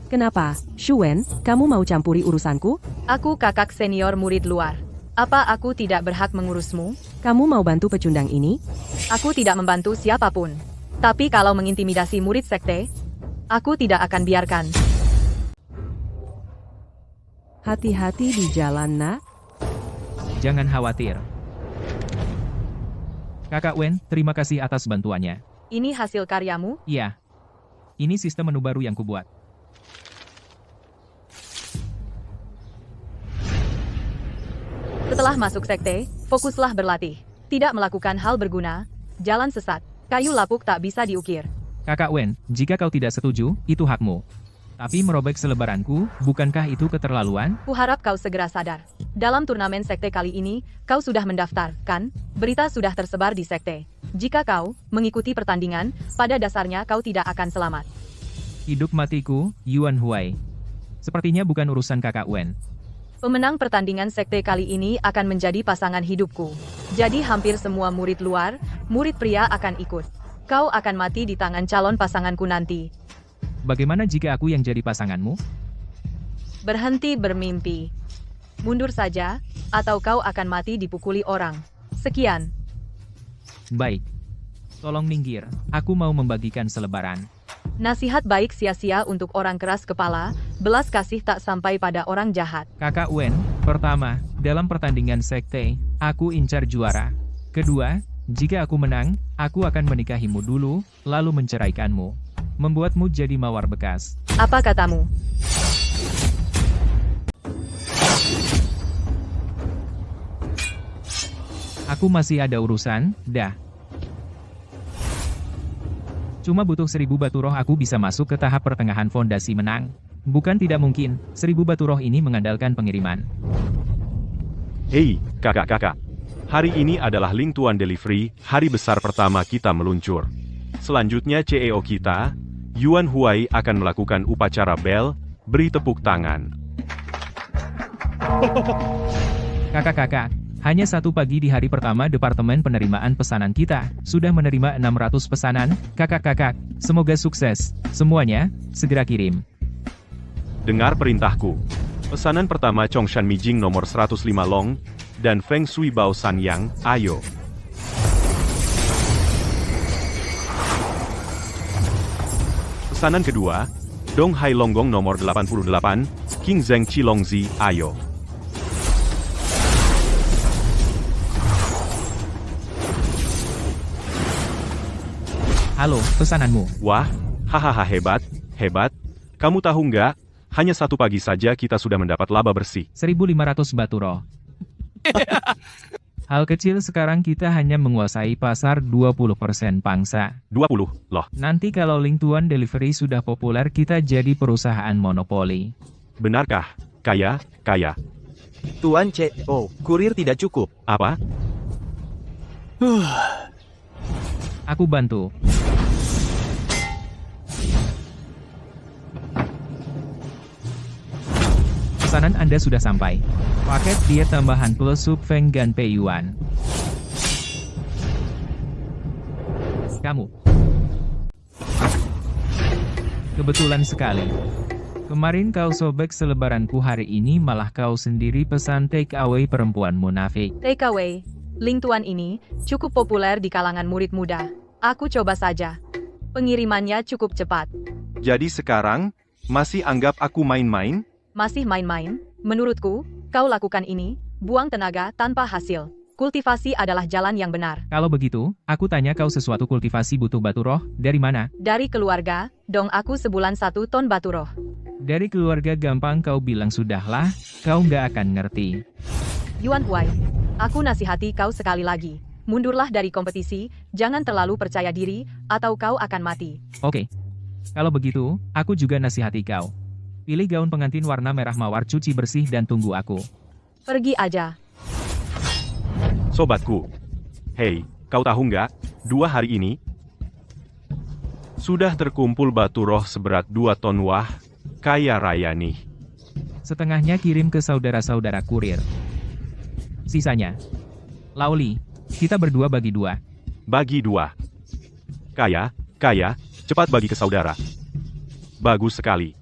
M: Kenapa, Shu Wen, kamu mau campuri urusanku?
A: Aku kakak senior murid luar. Apa aku tidak berhak mengurusmu?
M: Kamu mau bantu pecundang ini?
A: Aku tidak membantu siapapun. Tapi kalau mengintimidasi murid sekte, aku tidak akan biarkan.
M: Hati-hati di jalan, nak.
E: Jangan khawatir. Kakak Wen, terima kasih atas bantuannya.
A: Ini hasil karyamu?
E: Iya. Ini sistem menu baru yang kubuat.
A: Setelah masuk sekte, fokuslah berlatih. Tidak melakukan hal berguna, jalan sesat, kayu lapuk tak bisa diukir.
E: Kakak Wen, jika kau tidak setuju, itu hakmu. Tapi merobek selebaranku, bukankah itu keterlaluan?
A: Kuharap kau segera sadar. Dalam turnamen sekte kali ini, kau sudah mendaftar, kan? Berita sudah tersebar di sekte. Jika kau mengikuti pertandingan, pada dasarnya kau tidak akan selamat.
E: Hidup matiku, Yuan Huai. Sepertinya bukan urusan Kakak Wen.
A: Pemenang pertandingan sekte kali ini akan menjadi pasangan hidupku. Jadi hampir semua murid luar, murid pria akan ikut. Kau akan mati di tangan calon pasanganku nanti.
E: Bagaimana jika aku yang jadi pasanganmu?
A: Berhenti bermimpi. Mundur saja, atau kau akan mati dipukuli orang. Sekian.
E: Baik. Tolong minggir, aku mau membagikan selebaran.
A: Nasihat baik sia-sia untuk orang keras kepala, belas kasih tak sampai pada orang jahat.
E: Kakak Wen, pertama, dalam pertandingan sekte, aku incar juara. Kedua, jika aku menang, aku akan menikahimu dulu, lalu menceraikanmu. Membuatmu jadi mawar bekas.
A: Apa katamu?
E: Aku masih ada urusan, dah. Cuma butuh 1000 batu roh aku bisa masuk ke tahap pertengahan fondasi menang. Bukan tidak mungkin, 1000 batu roh ini mengandalkan pengiriman.
D: Hei, kakak-kakak. Hari ini adalah Ling Tuan Delivery, hari besar pertama kita meluncur. Selanjutnya CEO kita, Yuan Huai akan melakukan upacara bel, beri tepuk tangan.
E: Kakak-kakak, hanya 1 pagi di hari pertama Departemen Penerimaan Pesanan kita, sudah menerima 600 pesanan. Kakak-kakak, semoga sukses. Semuanya, segera kirim.
D: Dengar perintahku. Pesanan pertama Chongshan Mijing nomor 105 Long, dan Feng Shui Bao Sanyang, ayo. Pesanan kedua, Dong Hai Longgong nomor 88, King Zheng Qilongzi, ayo.
E: Halo, pesananmu.
D: Wah, hahaha hebat, hebat. Kamu tahu nggak? Hanya 1 pagi saja kita sudah mendapat laba bersih.
E: 1500 batu roh. Hal kecil sekarang kita hanya menguasai pasar 20% pangsa.
D: 20, loh.
E: Nanti kalau Ling Tuan Delivery sudah populer kita jadi perusahaan monopoli.
D: Benarkah? Kaya.
B: Tuan CEO, kurir tidak cukup.
D: Apa?
E: Aku bantu. Pesanan Anda sudah sampai. Paket diet tambahan plus sup Feng Gan Pei Yuan. Kamu. Kebetulan sekali. Kemarin kau sobek selebaranku, hari ini malah kau sendiri pesan take away perempuan munafik.
N: Take away. Ling Tuan ini cukup populer di kalangan murid muda. Aku coba saja. Pengirimannya cukup cepat.
D: Jadi sekarang, masih anggap aku main-main?
N: Masih main-main? Menurutku, kau lakukan ini, buang tenaga tanpa hasil. Kultivasi adalah jalan yang benar.
E: Kalau begitu, aku tanya kau sesuatu. Kultivasi butuh batu roh, dari mana?
N: Dari keluarga, dong aku sebulan 1 ton batu roh.
E: Dari keluarga gampang kau bilang sudahlah, kau nggak akan ngerti.
N: Yuan Huai, aku nasihati kau sekali lagi. Mundurlah dari kompetisi, jangan terlalu percaya diri, atau kau akan mati.
E: Oke. Kalau begitu, aku juga nasihati kau. Pilih gaun pengantin warna merah mawar, cuci bersih dan tunggu aku.
N: Pergi aja.
D: Sobatku. Hei, kau tahu nggak? 2 hari ini, sudah terkumpul batu roh seberat 2 ton. Wah, kaya raya nih.
E: Setengahnya kirim ke saudara-saudara kurir. Sisanya. Laoli, kita berdua bagi 2.
D: Bagi 2. Kaya, cepat bagi ke saudara. Bagus sekali.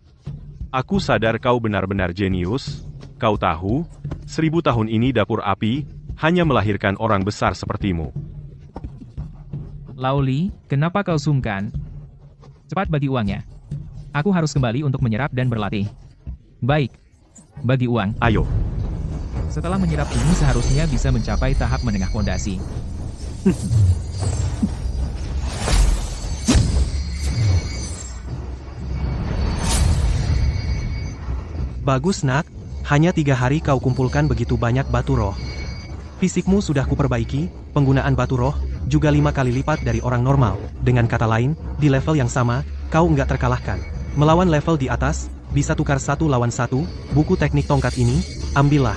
D: Aku sadar kau benar-benar jenius. Kau tahu, 1000 tahun ini dapur api hanya melahirkan orang besar sepertimu.
E: Laoli, kenapa kau sungkan? Cepat bagi uangnya. Aku harus kembali untuk menyerap dan berlatih. Baik. Bagi uang.
D: Ayo.
E: Setelah menyerap ini seharusnya bisa mencapai tahap menengah fondasi.
C: Bagus nak, hanya 3 hari kau kumpulkan begitu banyak batu roh. Fisikmu sudah kuperbaiki, penggunaan batu roh juga 5 kali lipat dari orang normal. Dengan kata lain, di level yang sama, kau nggak terkalahkan. Melawan level di atas, bisa tukar 1 lawan 1, buku teknik tongkat ini, ambillah.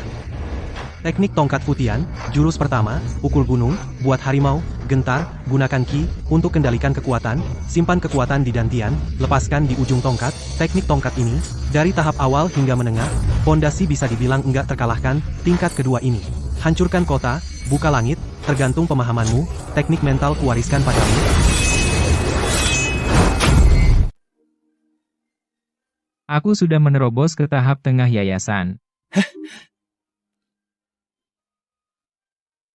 C: Teknik tongkat Futian, jurus pertama, pukul gunung, buat harimau, gentar, gunakan ki, untuk kendalikan kekuatan, simpan kekuatan di dantian, lepaskan di ujung tongkat. Teknik tongkat ini, dari tahap awal hingga menengah, fondasi bisa dibilang enggak terkalahkan. Tingkat kedua ini, hancurkan kota, buka langit, tergantung pemahamanmu, teknik mental kuwariskan padamu.
E: Aku sudah menerobos ke tahap tengah yayasan.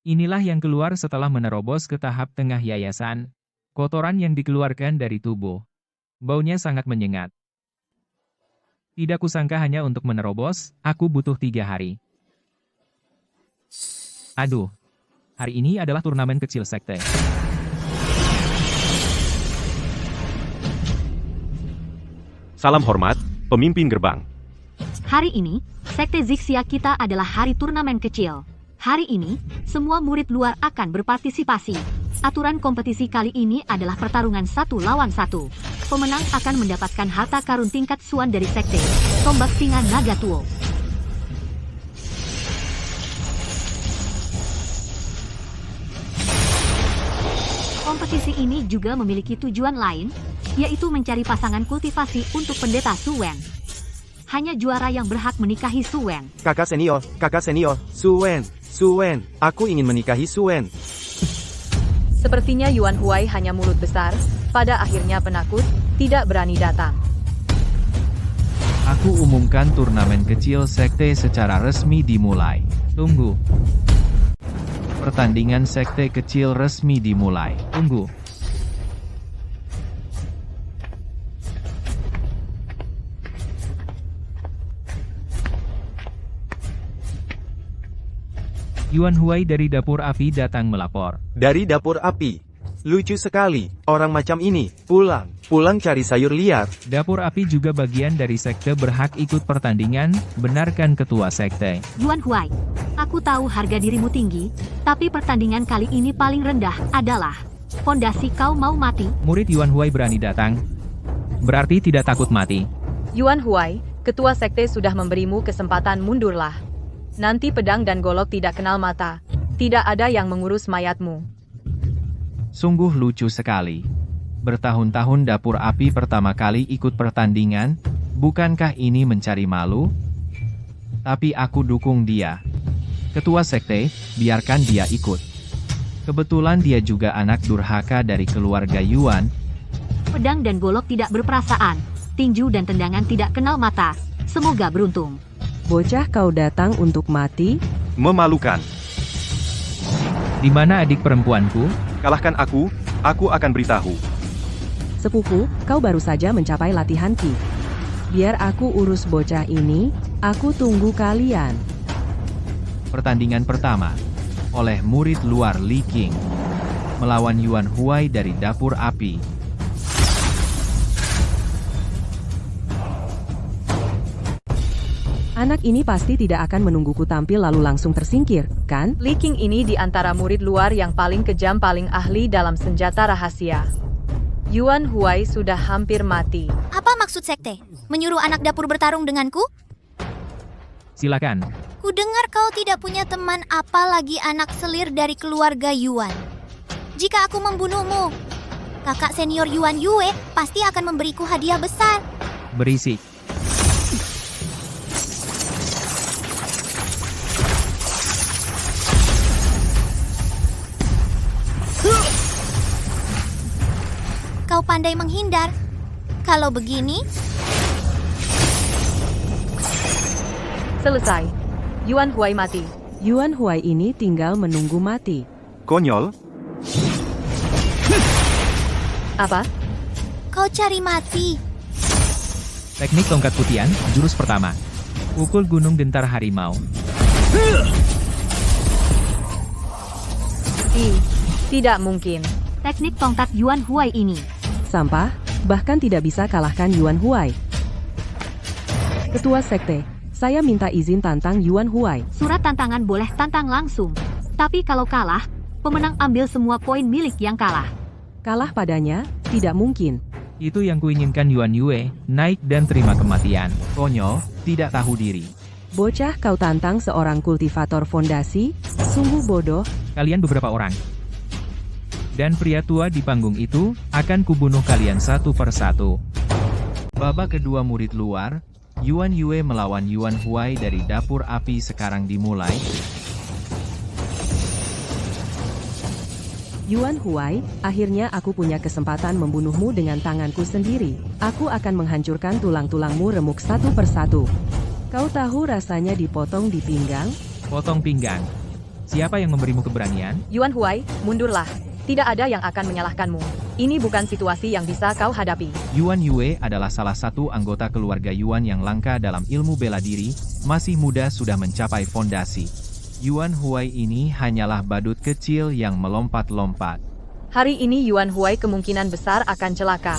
E: Inilah yang keluar setelah menerobos ke tahap tengah yayasan. Kotoran yang dikeluarkan dari tubuh. Baunya sangat menyengat. Tidak kusangka hanya untuk menerobos, aku butuh 3 hari. Aduh. Hari ini adalah turnamen kecil sekte.
D: Salam hormat, pemimpin gerbang.
A: Hari ini, Sekte Zixia kita adalah hari turnamen kecil. Hari ini, semua murid luar akan berpartisipasi. Aturan kompetisi kali ini adalah pertarungan 1 lawan 1. Pemenang akan mendapatkan harta karun tingkat Suan dari Sekte, tombak singa naga tua. Kompetisi ini juga memiliki tujuan lain, yaitu mencari pasangan kultivasi untuk pendeta Su Wen. Hanya juara yang berhak menikahi Su Wen.
B: Kakak senior, Su Wen, aku ingin menikahi Su Wen.
N: Sepertinya Yuan Huai hanya mulut besar, pada akhirnya penakut, tidak berani datang.
E: Aku umumkan turnamen kecil sekte secara resmi dimulai. Tunggu. Pertandingan sekte kecil resmi dimulai. Tunggu. Yuan Huai dari dapur api datang melapor.
B: Dari dapur api. Lucu sekali, orang macam ini, pulang cari sayur liar.
E: Dapur api juga bagian dari sekte berhak ikut pertandingan, benarkan ketua sekte.
A: Yuan Huai, aku tahu harga dirimu tinggi, tapi pertandingan kali ini paling rendah adalah fondasi kau mau mati.
E: Murid Yuan Huai berani datang. Berarti tidak takut mati.
N: Yuan Huai, ketua sekte sudah memberimu kesempatan, mundurlah. Nanti pedang dan golok tidak kenal mata. Tidak ada yang mengurus mayatmu.
E: Sungguh lucu sekali. Bertahun-tahun dapur api pertama kali ikut pertandingan, bukankah ini mencari malu? Tapi aku dukung dia. Ketua sekte, biarkan dia ikut. Kebetulan dia juga anak durhaka dari keluarga Yuan.
A: Pedang dan golok tidak berperasaan, tinju dan tendangan tidak kenal mata. Semoga beruntung.
M: Bocah, kau datang untuk mati?
D: Memalukan.
E: Di mana adik perempuanku?
D: Kalahkan aku akan beritahu.
M: Sepupu, kau baru saja mencapai latihan Ki. Biar aku urus bocah ini, aku tunggu kalian.
E: Pertandingan pertama. Oleh murid luar Li Qing. Melawan Yuan Huai dari dapur api.
M: Anak ini pasti tidak akan menungguku tampil lalu langsung tersingkir, kan?
N: Li Qing ini di antara murid luar yang paling kejam, paling ahli dalam senjata rahasia. Yuan Huai sudah hampir mati.
F: Apa maksud sekte? Menyuruh anak dapur bertarung denganku?
E: Silakan.
F: Ku dengar kau tidak punya teman, apalagi anak selir dari keluarga Yuan. Jika aku membunuhmu, kakak senior Yuan Yue pasti akan memberiku hadiah besar.
E: Berisik.
F: Kau pandai menghindar. Kalau begini,
N: selesai. Yuan Huai mati.
M: Yuan Huai ini tinggal menunggu mati.
D: Konyol.
N: Apa?
F: kau cari mati.
E: Teknik tongkat putihan, jurus pertama. Pukul gunung gentar harimau.
N: Tidak mungkin.
A: Teknik tongkat Yuan Huai ini.
M: Sampah, bahkan tidak bisa kalahkan Yuan Huai. Ketua sekte, saya minta izin tantang Yuan Huai.
A: Surat tantangan boleh tantang langsung. Tapi kalau kalah, pemenang ambil semua poin milik yang kalah.
M: Kalah padanya, tidak mungkin.
E: Itu yang kuinginkan Yuan Yue, naik dan terima kematian. Konyol, tidak tahu diri.
M: Bocah, kau tantang seorang kultivator fondasi? Sungguh bodoh.
E: Kalian beberapa orang. Dan pria tua di panggung itu, akan kubunuh kalian satu persatu. Babak kedua murid luar, Yuan Yue melawan Yuan Huai dari dapur api sekarang dimulai.
M: Yuan Huai, akhirnya aku punya kesempatan membunuhmu dengan tanganku sendiri. Aku akan menghancurkan tulang-tulangmu remuk satu persatu. Kau tahu rasanya dipotong di pinggang?
E: Potong pinggang. Siapa yang memberimu keberanian?
N: Yuan Huai, mundurlah. Tidak ada yang akan menyalahkanmu. Ini bukan situasi yang bisa kau hadapi.
E: Yuan Yue adalah salah satu anggota keluarga Yuan yang langka dalam ilmu bela diri, masih muda sudah mencapai fondasi. Yuan Huai ini hanyalah badut kecil yang melompat-lompat.
N: Hari ini Yuan Huai kemungkinan besar akan celaka.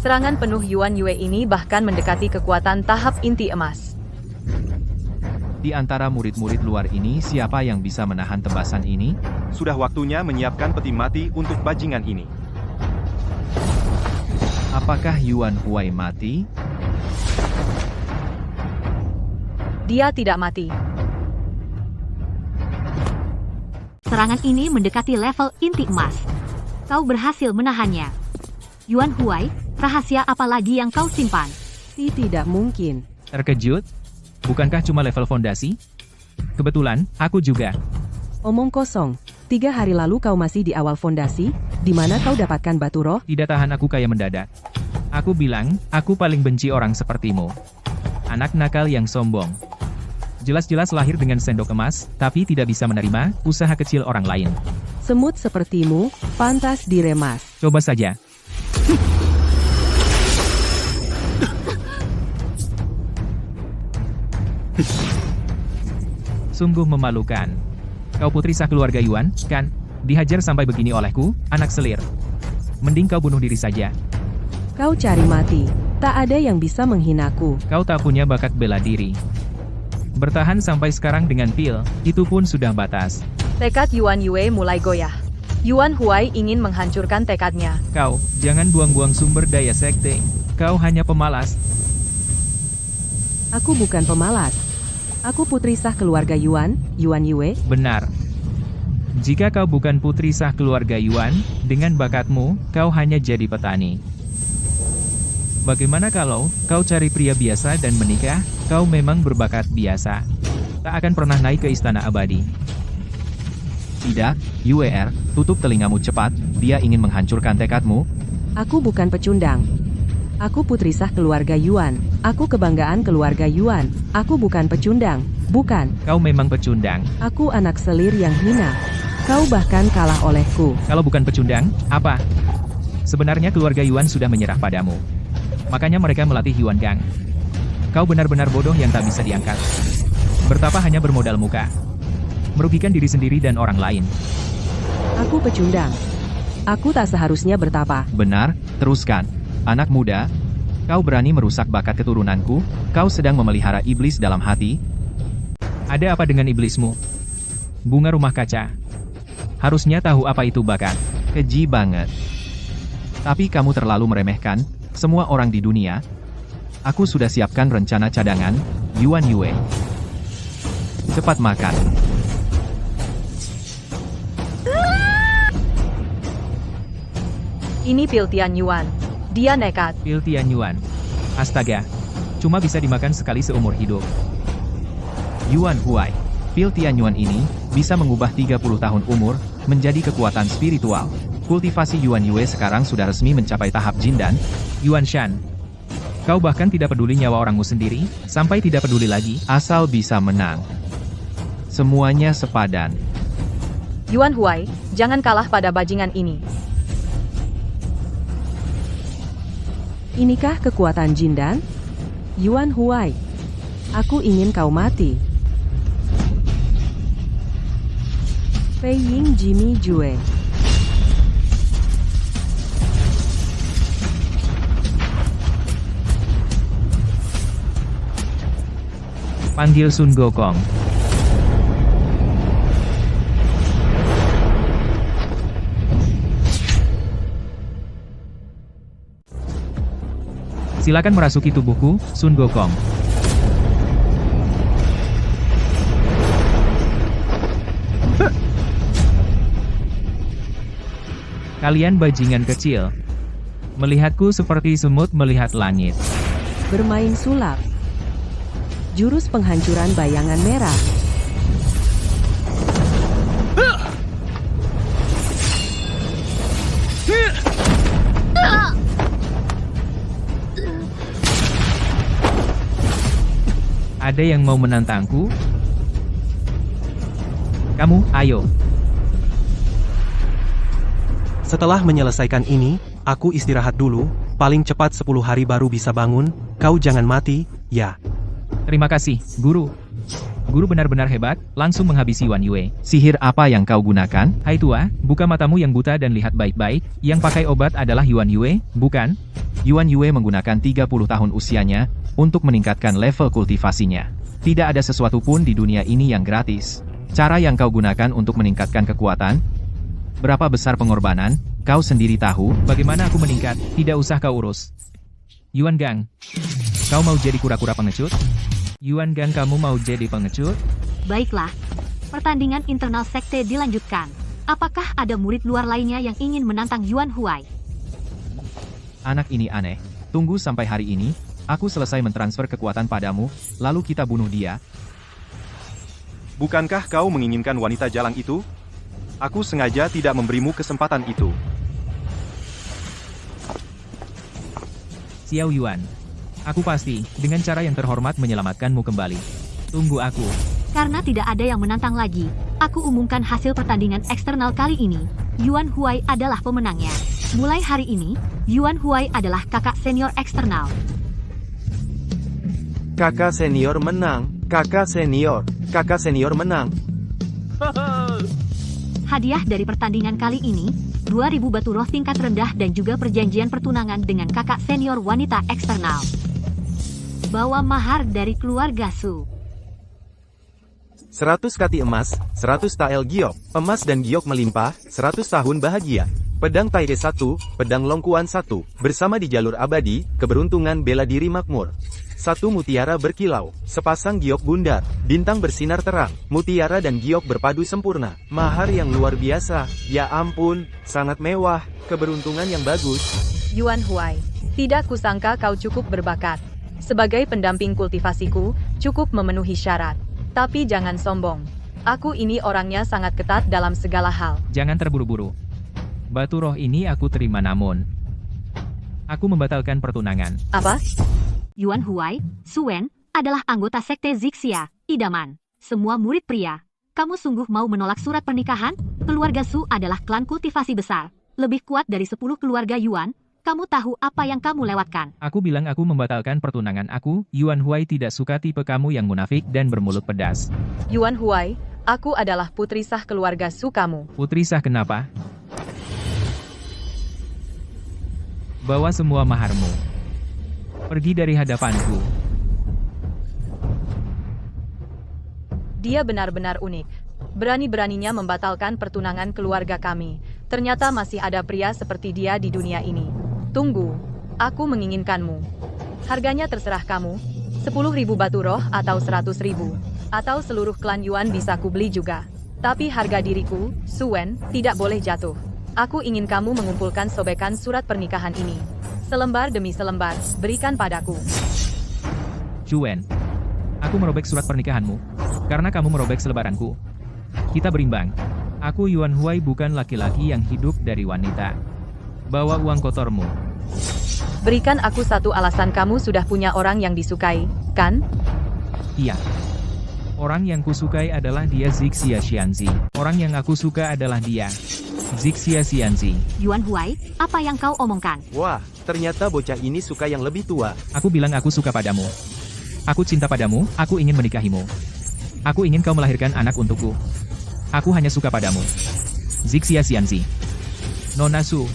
N: Serangan penuh Yuan Yue ini bahkan mendekati kekuatan tahap inti emas.
E: Di antara murid-murid luar ini, siapa yang bisa menahan tebasan ini?
D: Sudah waktunya menyiapkan peti mati untuk bajingan ini.
E: Apakah Yuan Huai mati?
N: Dia tidak mati.
A: Serangan ini mendekati level inti emas. Kau berhasil menahannya. Yuan Huai, rahasia apa lagi yang kau simpan?
M: Tidak mungkin.
E: Terkejut? Bukankah cuma level fondasi? Kebetulan, aku juga.
M: Omong kosong. 3 hari lalu kau masih di awal fondasi, di mana kau dapatkan batu roh?
E: Tidak tahan aku kayak mendadak. Aku bilang, aku paling benci orang sepertimu. Anak nakal yang sombong. Jelas-jelas lahir dengan sendok emas, tapi tidak bisa menerima usaha kecil orang lain.
M: Semut sepertimu, pantas diremas.
E: Coba saja. Sungguh memalukan. Kau putri sah keluarga Yuan, kan? Dihajar sampai begini olehku, anak selir. Mending kau bunuh diri saja.
M: Kau cari mati. Tak ada yang bisa menghinaku.
E: Kau tak punya bakat bela diri. Bertahan sampai sekarang dengan pil, itu pun sudah batas.
N: Tekad Yuan Yue mulai goyah. Yuan Huai ingin menghancurkan tekadnya.
E: Kau, jangan buang-buang sumber daya sekte. Kau hanya pemalas.
M: Aku bukan pemalas. Aku putri sah keluarga Yuan, Yuan Yue.
E: Benar. Jika kau bukan putri sah keluarga Yuan, dengan bakatmu, kau hanya jadi petani. Bagaimana kalau kau cari pria biasa dan menikah? Kau memang berbakat biasa. Tak akan pernah naik ke istana abadi. Tidak, UER, tutup telingamu cepat. Dia ingin menghancurkan tekadmu.
M: Aku bukan pecundang. Aku putri sah keluarga Yuan. Aku kebanggaan keluarga Yuan. Aku bukan pecundang. Bukan.
E: Kau memang pecundang.
M: Aku anak selir yang hina. Kau bahkan kalah olehku.
E: Kalau bukan pecundang, apa? Sebenarnya keluarga Yuan sudah menyerah padamu. Makanya mereka melatih Yuan Gang. Kau benar-benar bodoh yang tak bisa diangkat. Bertapa hanya bermodal muka. Merugikan diri sendiri dan orang lain.
M: Aku pecundang. Aku tak seharusnya bertapa.
E: Benar, teruskan. Anak muda, kau berani merusak bakat keturunanku? Kau sedang memelihara iblis dalam hati? Ada apa dengan iblismu? Bunga rumah kaca. Harusnya tahu apa itu bakat. Keji banget. Tapi kamu terlalu meremehkan semua orang di dunia. Aku sudah siapkan rencana cadangan, Yuan Yue. Cepat makan.
N: Ini pil Tian Yuan. Dia nekat.
E: Pil Tian Yuan. Astaga. Cuma bisa dimakan sekali seumur hidup. Yuan Huai. Pil Tian Yuan ini bisa mengubah 30 tahun umur menjadi kekuatan spiritual. Kultivasi Yuan Yue sekarang sudah resmi mencapai tahap Jin dan Yuan Shan. Kau bahkan tidak peduli nyawa orangmu sendiri, sampai tidak peduli lagi, asal bisa menang. Semuanya sepadan.
N: Yuan Huai, jangan kalah pada bajingan ini.
M: Inikah kekuatan Jin dan Yuan Huai? Aku ingin kau mati. Fei Ying Jimmy Jue.
E: Panggil Sun Gokong. Silakan merasuki tubuhku, Sun Gokong. Kalian bajingan kecil. Melihatku seperti semut melihat langit.
M: Bermain sulap. Jurus penghancuran bayangan merah.
E: Ada yang mau menantangku? Kamu, ayo.
C: Setelah menyelesaikan ini, aku istirahat dulu, paling cepat 10 hari baru bisa bangun, kau jangan mati, ya.
E: Terima kasih, Guru. Guru benar-benar hebat, langsung menghabisi Yuan Yue. Sihir apa yang kau gunakan? Hai tua, buka matamu yang buta dan lihat baik-baik, yang pakai obat adalah Yuan Yue, bukan? Yuan Yue menggunakan 30 tahun usianya, untuk meningkatkan level kultivasinya. Tidak ada sesuatu pun di dunia ini yang gratis. Cara yang kau gunakan untuk meningkatkan kekuatan? Berapa besar pengorbanan? Kau sendiri tahu bagaimana aku meningkat, tidak usah kau urus. Yuan Gang, kau mau jadi kura-kura pengecut? Yuan Gang, kamu mau jadi pengecut?
A: Baiklah, pertandingan internal sekte dilanjutkan. Apakah ada murid luar lainnya yang ingin menantang Yuan Huai?
E: Anak ini aneh. Tunggu sampai hari ini, aku selesai mentransfer kekuatan padamu, lalu kita bunuh dia.
D: Bukankah kau menginginkan wanita jalang itu? Aku sengaja tidak memberimu kesempatan itu.
E: Xiao Yuan, aku pasti, dengan cara yang terhormat menyelamatkanmu kembali. Tunggu aku.
A: Karena tidak ada yang menantang lagi, aku umumkan hasil pertandingan eksternal kali ini. Yuan Huai adalah pemenangnya. Mulai hari ini, Yuan Huai adalah kakak senior eksternal.
B: Kakak senior menang, kakak senior menang.
A: Hadiah dari pertandingan kali ini, 2000 batu roh tingkat rendah dan juga perjanjian pertunangan dengan kakak senior wanita eksternal. Bawa mahar dari keluarga Su.
B: 100 kati emas, 100 tael giok, emas dan giok melimpah, 100 tahun bahagia. Pedang Taire 1, pedang Longkuan 1, bersama di jalur abadi, keberuntungan bela diri makmur. 1 mutiara berkilau, sepasang giok bundar, bintang bersinar terang, mutiara dan giok berpadu sempurna. Mahar yang luar biasa, ya ampun, sangat mewah, keberuntungan yang bagus.
N: Yuan Huai, tidak kusangka kau cukup berbakat. Sebagai pendamping kultivasiku, cukup memenuhi syarat. Tapi jangan sombong. Aku ini orangnya sangat ketat dalam segala hal.
E: Jangan terburu-buru. Batu roh ini aku terima namun aku membatalkan pertunangan.
N: Apa?
A: Yuan Huai, Suen, adalah anggota sekte Zixia, idaman. Semua murid pria. Kamu sungguh mau menolak surat pernikahan? Keluarga Su adalah klan kultivasi besar. Lebih kuat dari 10 keluarga Yuan. Kamu tahu apa yang kamu lewatkan.
E: Aku bilang aku membatalkan pertunangan aku. Yuan Huai tidak suka tipe kamu yang munafik dan bermulut pedas.
N: Yuan Huai, aku adalah putri sah keluarga Su kamu.
E: Putri sah kenapa? Bawa semua maharmu. Pergi dari hadapanku.
N: Dia benar-benar unik. Berani-beraninya membatalkan pertunangan keluarga kami. Ternyata masih ada pria seperti dia di dunia ini. Tunggu, aku menginginkanmu. Harganya terserah kamu, 10.000 batu roh atau 100.000. Atau seluruh klan Yuan bisa kubeli juga. Tapi harga diriku, Suen, tidak boleh jatuh. Aku ingin kamu mengumpulkan sobekan surat pernikahan ini. Selembar demi selembar, berikan padaku.
E: Suen, aku merobek surat pernikahanmu. Karena kamu merobek selebaranku. Kita berimbang. Aku Yuan Huai bukan laki-laki yang hidup dari wanita. Bawa uang kotormu.
N: Berikan aku satu alasan kamu sudah punya orang yang disukai, kan?
E: Iya. Orang yang kusukai adalah dia Zixia Xianzi. Orang yang aku suka adalah dia. Zixia Xianzi.
A: Yuan Huai, apa yang kau omongkan?
B: Wah, ternyata bocah ini suka yang lebih tua.
E: Aku bilang aku suka padamu. Aku cinta padamu, aku ingin menikahimu. Aku ingin kau melahirkan anak untukku. Aku hanya suka padamu. Zixia Xianzi. Nona Su.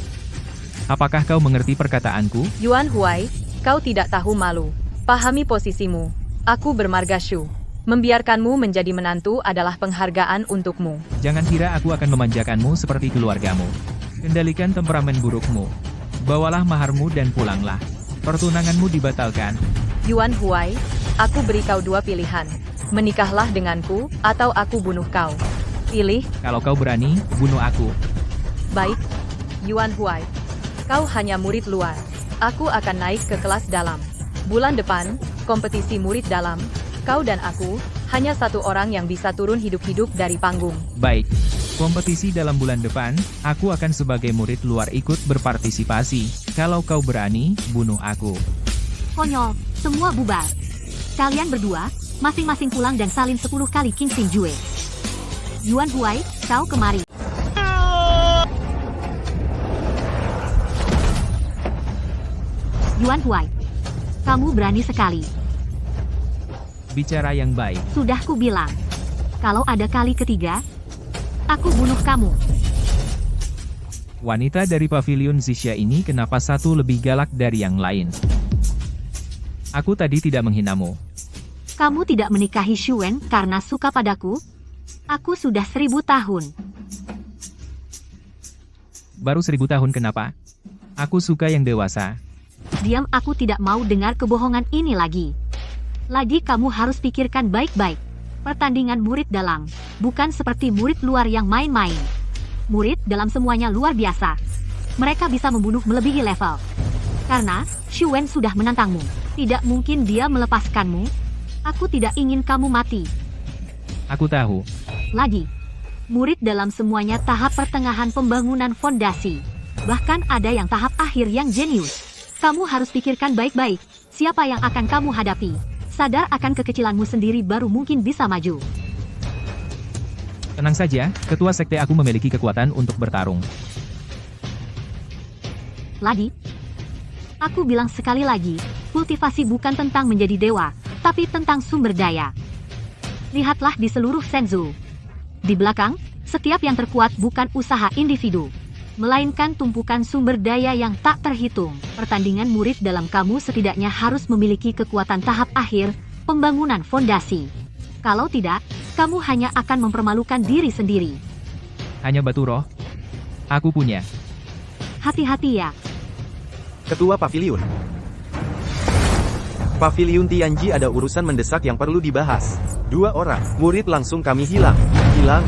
E: Apakah kau mengerti perkataanku?
N: Yuan Huai, kau tidak tahu malu. Pahami posisimu. Aku bermarga Shu. Membiarkanmu menjadi menantu adalah penghargaan untukmu.
E: Jangan kira aku akan memanjakanmu seperti keluargamu. Kendalikan temperamen burukmu. Bawalah maharmu dan pulanglah. Pertunanganmu dibatalkan.
N: Yuan Huai, aku beri kau dua pilihan. Menikahlah denganku, atau aku bunuh kau. Pilih.
E: Kalau kau berani, bunuh aku.
N: Baik. Yuan Huai. Kau hanya murid luar. Aku akan naik ke kelas dalam. Bulan depan, kompetisi murid dalam. Kau dan aku, hanya satu orang yang bisa turun hidup-hidup dari panggung.
E: Baik. Kompetisi dalam bulan depan, aku akan sebagai murid luar ikut berpartisipasi. Kalau kau berani, bunuh aku.
A: Konyol, semua bubar. Kalian berdua, masing-masing pulang dan salin 10 kali King Xin Jue. Yuan Huai, kau kemari. Yuan Huai, kamu berani sekali.
E: Bicara yang baik.
A: Sudah ku bilang, kalau ada kali ketiga, aku bunuh kamu.
E: Wanita dari pavilion Zixia ini kenapa satu lebih galak dari yang lain? Aku tadi tidak menghinamu.
A: Kamu tidak menikahi Xuan karena suka padaku? Aku sudah 1000 tahun.
E: Baru 1000 tahun kenapa? Aku suka yang dewasa.
A: Diam, aku tidak mau dengar kebohongan ini lagi. Lagi kamu harus pikirkan baik-baik. Pertandingan murid dalam, bukan seperti murid luar yang main-main. Murid dalam semuanya luar biasa. Mereka bisa membunuh melebihi level. Karena Xuan sudah menantangmu. Tidak mungkin dia melepaskanmu. Aku tidak ingin kamu mati.
E: Aku tahu.
A: Lagi, murid dalam semuanya tahap pertengahan pembangunan fondasi. Bahkan ada yang tahap akhir yang jenius. Kamu harus pikirkan baik-baik, siapa yang akan kamu hadapi. Sadar akan kekecilanmu sendiri baru mungkin bisa maju.
E: Tenang saja, ketua sekte aku memiliki kekuatan untuk bertarung.
A: Lagi, aku bilang sekali lagi, kultivasi bukan tentang menjadi dewa, tapi tentang sumber daya. Lihatlah di seluruh Shenzhou. Di belakang, setiap yang terkuat bukan usaha individu, melainkan tumpukan sumber daya yang tak terhitung. Pertandingan murid dalam kamu setidaknya harus memiliki kekuatan tahap akhir, pembangunan fondasi. Kalau tidak, kamu hanya akan mempermalukan diri sendiri.
E: Hanya batu roh? Aku punya.
A: Hati-hati ya.
B: Ketua Paviliun. Paviliun Tianji ada urusan mendesak yang perlu dibahas. 2 orang, murid langsung kami hilang. Hilang?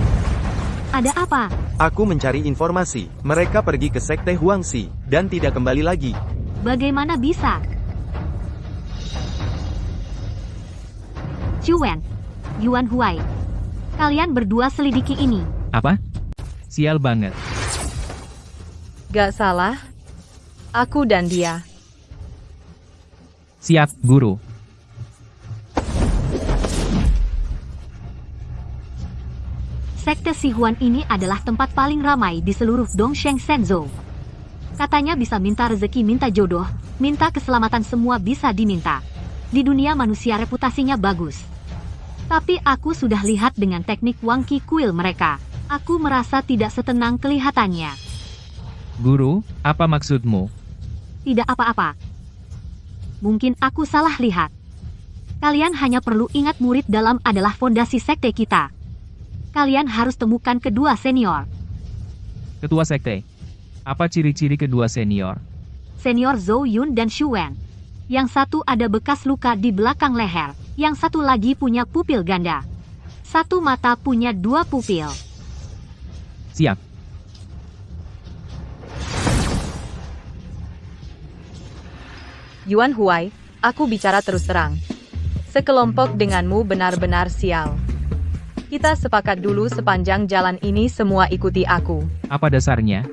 A: Ada apa?
B: Aku mencari informasi. Mereka pergi ke sekte Huangxi, dan tidak kembali lagi.
A: Bagaimana bisa? Xuan, Yuan Huai. Kalian berdua selidiki ini.
E: Apa? Sial banget.
N: Gak salah. Aku dan dia.
E: Siap, Guru.
A: Sekte Sihuan ini adalah tempat paling ramai di seluruh Dongsheng Shenzhou. Katanya bisa minta rezeki, minta jodoh, minta keselamatan, semua bisa diminta. Di dunia manusia reputasinya bagus. Tapi aku sudah lihat dengan teknik Wangqi Kuil mereka. Aku merasa tidak setenang kelihatannya.
E: Guru, apa maksudmu?
A: Tidak apa-apa. Mungkin aku salah lihat. Kalian hanya perlu ingat murid dalam adalah fondasi sekte kita. Kalian harus temukan kedua senior.
E: Ketua sekte. Apa ciri-ciri kedua senior?
A: Senior Zhou Yun dan Xuan. Yang satu ada bekas luka di belakang leher. Yang satu lagi punya pupil ganda. Satu mata punya 2 pupil.
E: Siap.
N: Yuan Huai, aku bicara terus terang. Sekelompok denganmu benar-benar sial. Kita sepakat dulu sepanjang jalan ini semua ikuti aku.
E: Apa dasarnya?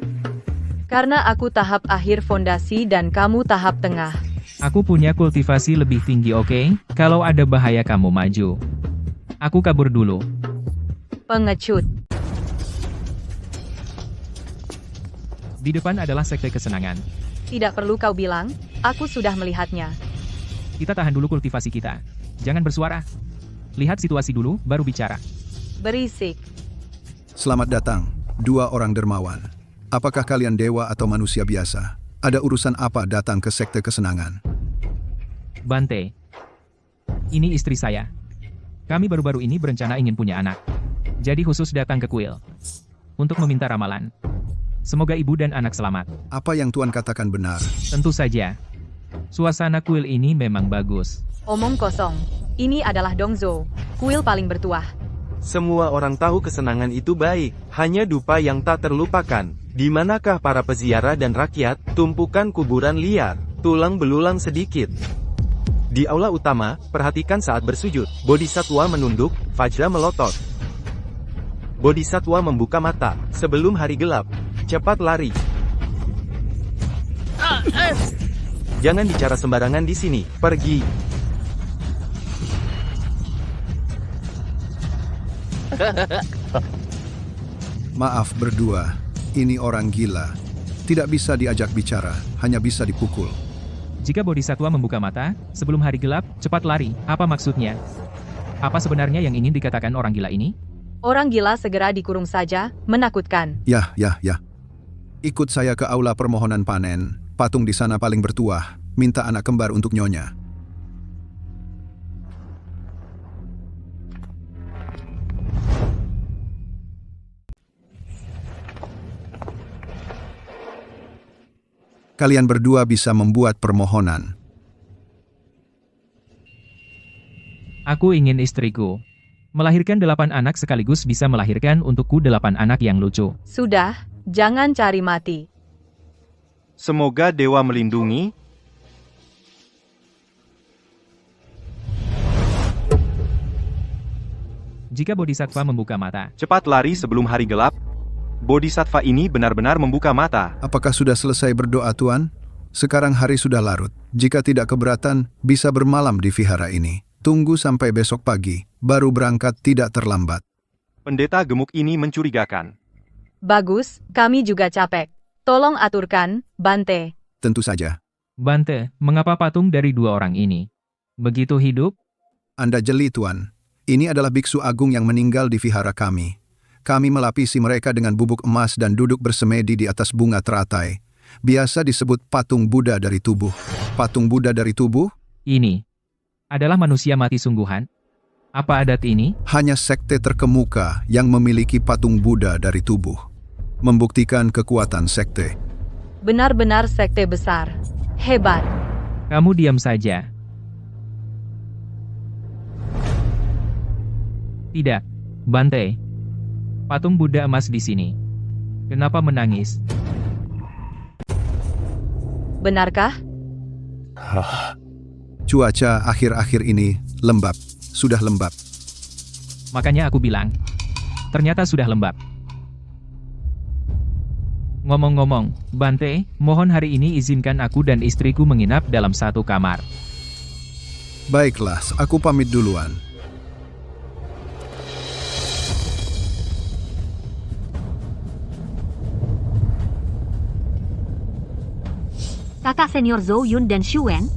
N: Karena aku tahap akhir fondasi dan kamu tahap tengah.
E: Aku punya kultivasi lebih tinggi, oke? Kalau ada bahaya kamu maju. Aku kabur dulu.
N: Pengecut.
E: Di depan adalah sekte kesenangan.
N: Tidak perlu kau bilang, aku sudah melihatnya.
E: Kita tahan dulu kultivasi kita. Jangan bersuara. Lihat situasi dulu, baru bicara.
N: Berisik.
H: Selamat datang, 2 orang dermawan. Apakah kalian dewa atau manusia biasa? Ada urusan apa datang ke sekte kesenangan?
E: Bante. Ini istri saya. Kami baru-baru ini berencana ingin punya anak. Jadi khusus datang ke kuil. Untuk meminta ramalan. Semoga ibu dan anak selamat.
H: Apa yang Tuan katakan benar?
E: Tentu saja. Suasana kuil ini memang bagus.
N: Omong kosong. Ini adalah Dongzhou, kuil paling bertuah.
B: Semua orang tahu kesenangan itu baik, hanya dupa yang tak terlupakan. Di manakah para peziarah dan rakyat? Tumpukan kuburan liar, tulang belulang sedikit. Di aula utama, perhatikan saat bersujud. Bodhisatwa menunduk, Vajra melotot. Bodhisatwa membuka mata, sebelum hari gelap. Cepat lari. Jangan bicara sembarangan di sini, pergi.
H: Maaf berdua, ini orang gila. Tidak bisa diajak bicara, hanya bisa dipukul.
E: Jika Bodhisatwa membuka mata, sebelum hari gelap, cepat lari. Apa maksudnya? Apa sebenarnya yang ingin dikatakan orang gila ini?
N: Orang gila segera dikurung saja, menakutkan.
H: Ya. Ikut saya ke aula permohonan panen. Patung di sana paling bertuah. Minta anak kembar untuk Nyonya. Kalian berdua bisa membuat permohonan.
E: Aku ingin istriku. Melahirkan 8 anak sekaligus bisa melahirkan untukku 8 anak yang lucu.
N: Sudah, jangan cari mati.
D: Semoga dewa melindungi.
E: Jika Bodhisattva membuka mata,
D: Cepat lari sebelum hari gelap. Bodhisattva ini benar-benar membuka mata.
H: Apakah sudah selesai berdoa, Tuan? Sekarang hari sudah larut. Jika tidak keberatan, bisa bermalam di vihara ini. Tunggu sampai besok pagi, baru berangkat tidak terlambat.
D: Pendeta gemuk ini mencurigakan.
N: Bagus, kami juga capek. Tolong aturkan, Bante.
H: Tentu saja.
E: Bante, mengapa patung dari 2 orang ini begitu hidup?
H: Anda jeli, Tuan. Ini adalah biksu agung yang meninggal di vihara kami. Kami melapisi mereka dengan bubuk emas dan duduk bersemedi di atas bunga teratai. Biasa disebut patung Buddha dari tubuh. Patung Buddha dari tubuh?
E: Ini adalah manusia mati sungguhan. Apa adat ini?
H: Hanya sekte terkemuka yang memiliki patung Buddha dari tubuh. Membuktikan kekuatan sekte.
N: Benar-benar sekte besar. Hebat.
E: Kamu diam saja. Tidak, Bante. Patung Buddha emas di sini. Kenapa menangis?
N: Benarkah?
H: Cuaca akhir-akhir ini lembab, sudah lembab.
E: Makanya aku bilang, ternyata sudah lembab. Ngomong-ngomong, Bante, mohon hari ini izinkan aku dan istriku menginap dalam satu kamar.
H: Baiklah, aku pamit duluan.
A: Kakak senior Zhou Yun dan Xu Wen,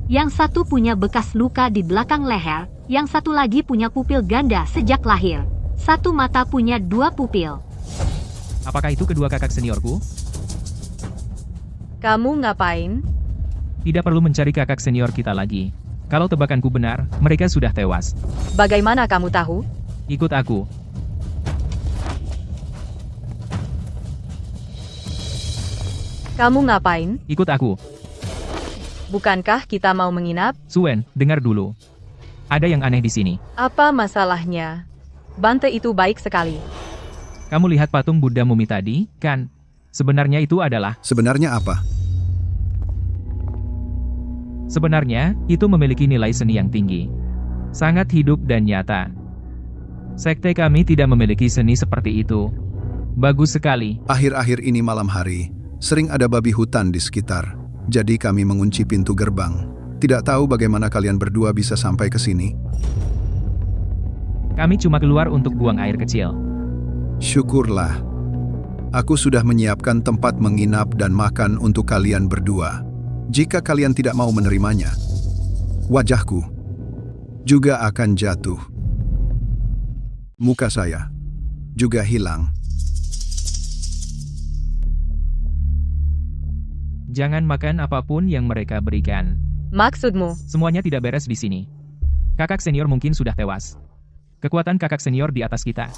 A: yang satu punya bekas luka di belakang leher, yang satu lagi punya pupil ganda sejak lahir. Satu mata punya 2 pupil.
E: Apakah itu kedua kakak seniorku?
N: Kamu ngapain?
E: Tidak perlu mencari kakak senior kita lagi. Kalau tebakanku benar, mereka sudah tewas.
N: Bagaimana kamu tahu?
E: Ikut aku.
N: Kamu ngapain?
E: Ikut aku.
N: Bukankah kita mau menginap?
E: Suen, dengar dulu. Ada yang aneh di sini.
N: Apa masalahnya? Bante itu baik sekali.
E: Kamu lihat patung Buddha mumi tadi, kan? Sebenarnya itu adalah...
H: Sebenarnya apa?
E: Sebenarnya, itu memiliki nilai seni yang tinggi. Sangat hidup dan nyata. Sekte kami tidak memiliki seni seperti itu. Bagus sekali.
H: Akhir-akhir ini malam hari, sering ada babi hutan di sekitar. Jadi kami mengunci pintu gerbang. Tidak tahu bagaimana kalian berdua bisa sampai ke sini.
E: Kami cuma keluar untuk buang air kecil.
H: Syukurlah. Aku sudah menyiapkan tempat menginap dan makan untuk kalian berdua. Jika kalian tidak mau menerimanya, wajahku juga akan jatuh. Muka saya juga hilang.
E: Jangan makan apapun yang mereka berikan.
N: Maksudmu?
E: Semuanya tidak beres di sini. Kakak senior mungkin sudah tewas. Kekuatan kakak senior di atas kita.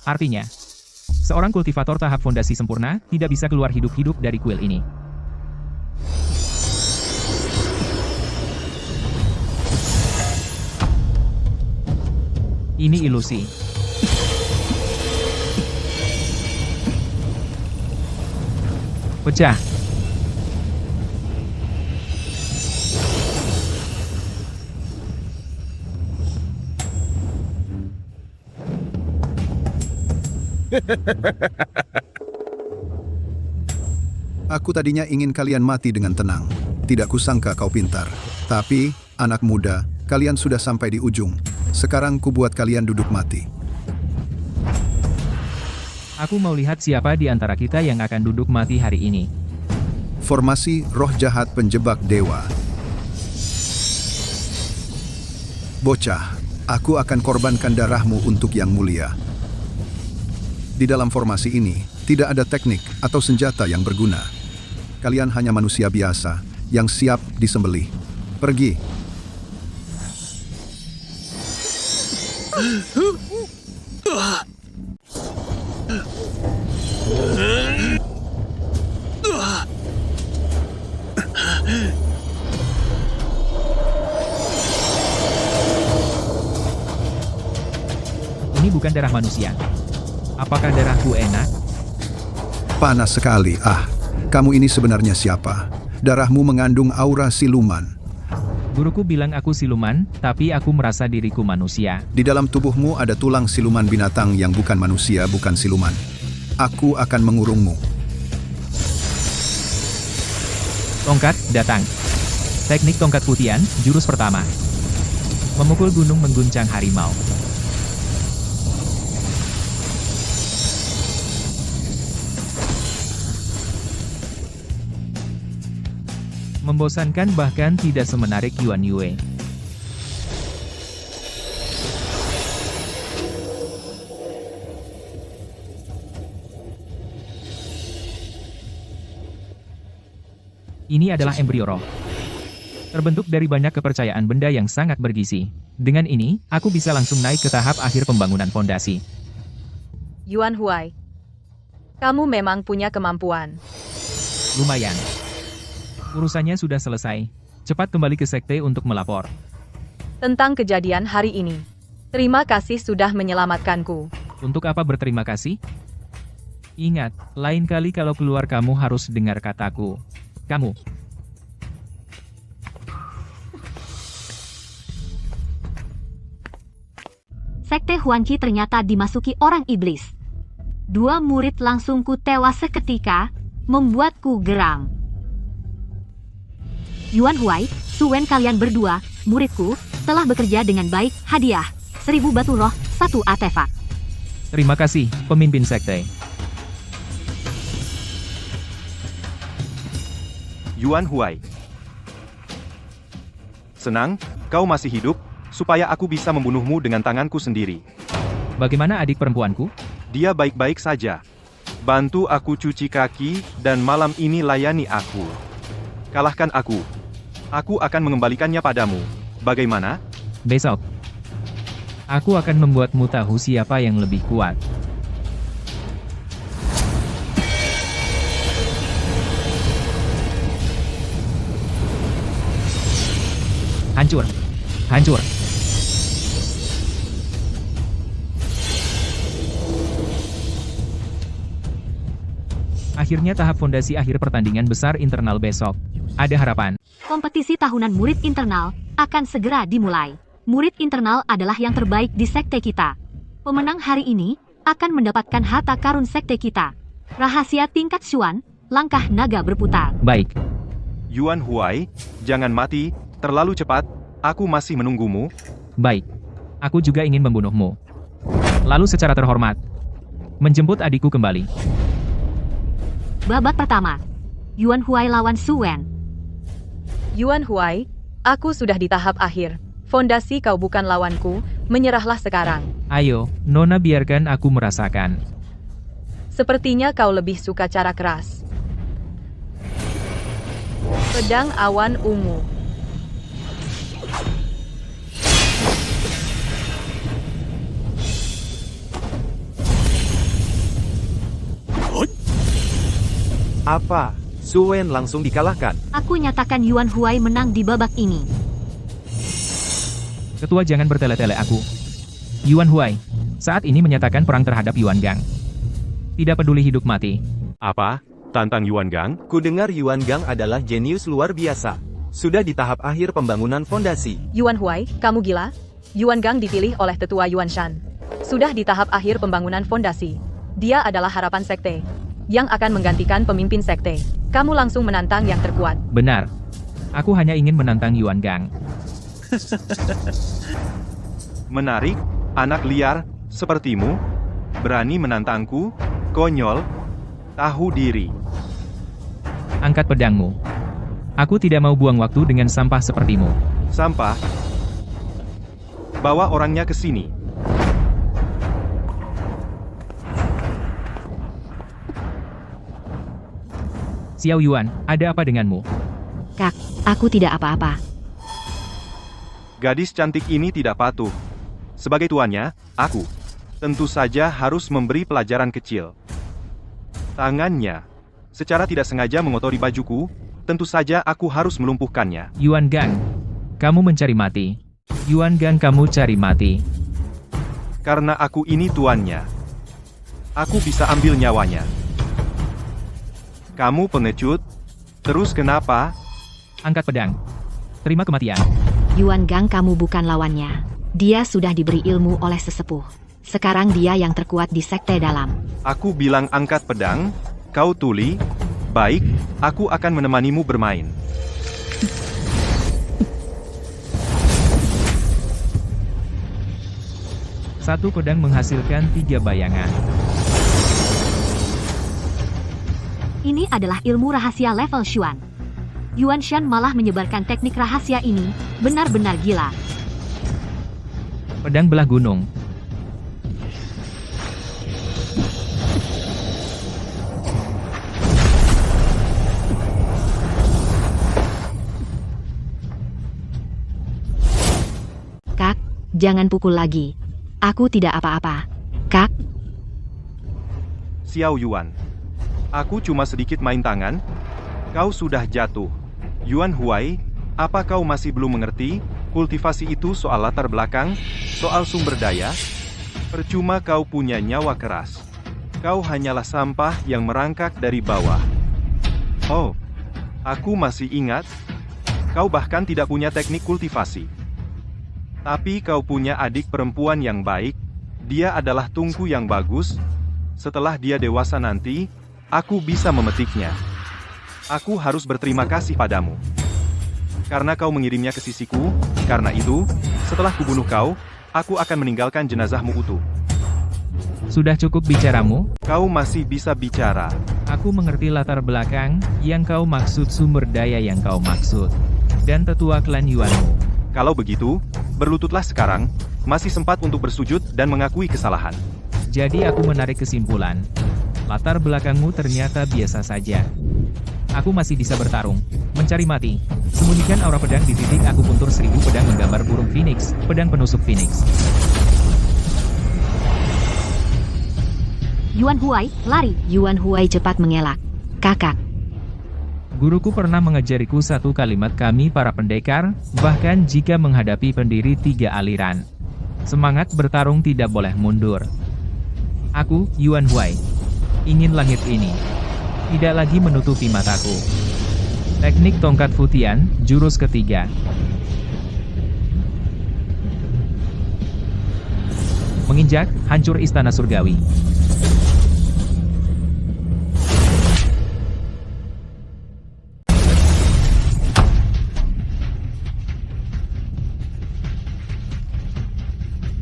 E: Artinya, seorang kultivator tahap fondasi sempurna tidak bisa keluar hidup-hidup dari kuil ini. Ini ilusi. Pecah.
H: Aku tadinya ingin kalian mati dengan tenang. Tidak kusangka kau pintar. Tapi, anak muda, kalian sudah sampai di ujung. Sekarang kubuat kalian duduk mati.
E: Aku mau lihat siapa di antara kita yang akan duduk mati hari ini.
H: Formasi roh jahat penjebak dewa. Bocah, aku akan korbankan darahmu untuk yang mulia. Di dalam formasi ini, tidak ada teknik atau senjata yang berguna. Kalian hanya manusia biasa yang siap disembelih. Pergi.
E: bukan darah manusia. Apakah darahku enak?
H: Panas sekali. Kamu ini sebenarnya siapa? Darahmu mengandung aura siluman.
E: Guruku bilang aku siluman, tapi aku merasa diriku manusia.
H: Di dalam tubuhmu ada tulang siluman binatang yang bukan manusia, bukan siluman. Aku akan mengurungmu.
E: Tongkat, datang. Teknik tongkat putihan, jurus pertama. Memukul gunung mengguncang harimau. Membosankan bahkan tidak semenarik Yuan Yue. Ini adalah embrio roh. Terbentuk dari banyak kepercayaan benda yang sangat bergizi. Dengan ini, aku bisa langsung naik ke tahap akhir pembangunan fondasi.
N: Yuan Huai, kamu memang punya kemampuan.
E: Lumayan. Urusannya sudah selesai. Cepat kembali ke sekte untuk melapor.
N: Tentang kejadian hari ini. Terima kasih sudah menyelamatkanku.
E: Untuk apa berterima kasih? Ingat, lain kali kalau keluar kamu harus dengar kataku. Kamu.
A: Sekte Huangqi ternyata dimasuki orang iblis. 2 murid langsungku tewas seketika, membuatku geram. Yuan Huai, Su Wen, kalian berdua, muridku, telah bekerja dengan baik. Hadiah, 1000 batu roh, 1 artefak.
E: Terima kasih, pemimpin sekte.
D: Yuan Huai. Senang, kau masih hidup, supaya aku bisa membunuhmu dengan tanganku sendiri.
E: Bagaimana adik perempuanku?
D: Dia baik-baik saja. Bantu aku cuci kaki, dan malam ini layani aku. Kalahkan aku. Aku akan mengembalikannya padamu. Bagaimana?
E: Besok. Aku akan membuatmu tahu siapa yang lebih kuat. Hancur. Hancur. Akhirnya tahap fondasi akhir pertandingan besar internal besok. Ada harapan.
A: Kompetisi tahunan murid internal akan segera dimulai. Murid internal adalah yang terbaik di sekte kita. Pemenang hari ini akan mendapatkan harta karun sekte kita. Rahasia tingkat Xuan, langkah naga berputar.
E: Baik.
D: Yuan Huai, jangan mati, terlalu cepat, aku masih menunggumu.
E: Baik. Aku juga ingin membunuhmu. Lalu secara terhormat, menjemput adikku kembali.
A: Babak pertama. Yuan Huai lawan Su Wen.
N: Yuan Huai, aku sudah di tahap akhir. Fondasi kau bukan lawanku, menyerahlah sekarang.
E: Ayo, Nona, biarkan aku merasakan.
N: Sepertinya kau lebih suka cara keras. Pedang awan ungu.
B: Apa? Su Wen langsung dikalahkan.
A: Aku nyatakan Yuan Huai menang di babak ini.
E: Ketua, jangan bertele-tele aku. Yuan Huai, saat ini menyatakan perang terhadap Yuan Gang. Tidak peduli hidup mati.
D: Apa? Tantang Yuan Gang?
B: Ku dengar Yuan Gang adalah jenius luar biasa. Sudah di tahap akhir pembangunan fondasi.
N: Yuan Huai, kamu gila? Yuan Gang dipilih oleh tetua Yuan Shan. Sudah di tahap akhir pembangunan fondasi. Dia adalah harapan sekte yang akan menggantikan pemimpin sekte. Kamu langsung menantang yang terkuat.
E: Benar. Aku hanya ingin menantang Yuan Gang.
D: Menarik, anak liar, sepertimu, berani menantangku, konyol, tahu diri.
E: Angkat pedangmu. Aku tidak mau buang waktu dengan sampah sepertimu.
D: Sampah? Bawa orangnya ke sini.
E: Xiao Yuan, ada apa denganmu?
A: Kak, aku tidak apa-apa.
D: Gadis cantik ini tidak patuh. Sebagai tuannya, aku tentu saja harus memberi pelajaran kecil. Tangannya secara tidak sengaja mengotori bajuku, tentu saja aku harus melumpuhkannya.
E: Yuan Gang, kamu mencari mati. Yuan Gang, kamu cari mati.
D: Karena aku ini tuannya. Aku bisa ambil nyawanya. Kamu pengecut? Terus kenapa?
E: Angkat pedang. Terima kematian.
A: Yuan Gang, kamu bukan lawannya. Dia sudah diberi ilmu oleh sesepuh. Sekarang dia yang terkuat di sekte dalam.
D: Aku bilang angkat pedang, kau tuli. Baik, aku akan menemanimu bermain.
E: Satu pedang menghasilkan 3 bayangan.
A: Ini adalah ilmu rahasia level Xuan. Yuan Shan malah menyebarkan teknik rahasia ini, benar-benar gila.
E: Pedang belah gunung.
A: Kak, jangan pukul lagi. Aku tidak apa-apa. Kak,
D: Xiao Yuan. Aku cuma sedikit main tangan. Kau sudah jatuh. Yuan Huai, apa kau masih belum mengerti? Kultivasi itu soal latar belakang, soal sumber daya. Percuma kau punya nyawa keras. Kau hanyalah sampah yang merangkak dari bawah. Oh, aku masih ingat. Kau bahkan tidak punya teknik kultivasi. Tapi kau punya adik perempuan yang baik. Dia adalah tungku yang bagus. Setelah dia dewasa nanti, aku bisa memetiknya. Aku harus berterima kasih padamu. Karena kau mengirimnya ke sisiku, karena itu, setelah kubunuh kau, aku akan meninggalkan jenazahmu utuh.
E: Sudah cukup bicaramu?
D: Kau masih bisa bicara.
E: Aku mengerti latar belakang yang kau maksud, sumber daya yang kau maksud, dan tetua klan Yuanmu.
D: Kalau begitu, berlututlah sekarang, masih sempat untuk bersujud dan mengakui kesalahan.
E: Jadi aku menarik kesimpulan. Latar belakangmu ternyata biasa saja. Aku masih bisa bertarung, mencari mati. Sembunyikan aura pedang di titik akupuntur 1000 pedang menggambar burung phoenix, pedang penusuk phoenix.
A: Yuan Huai, lari. Yuan Huai cepat mengelak. Kakak.
E: Guruku pernah mengajariku satu kalimat kami para pendekar, bahkan jika menghadapi pendiri 3 aliran. Semangat bertarung tidak boleh mundur. Aku, Yuan Huai, ingin langit ini tidak lagi menutupi mataku. Teknik tongkat Futian, jurus ketiga. Menginjak, hancur istana surgawi.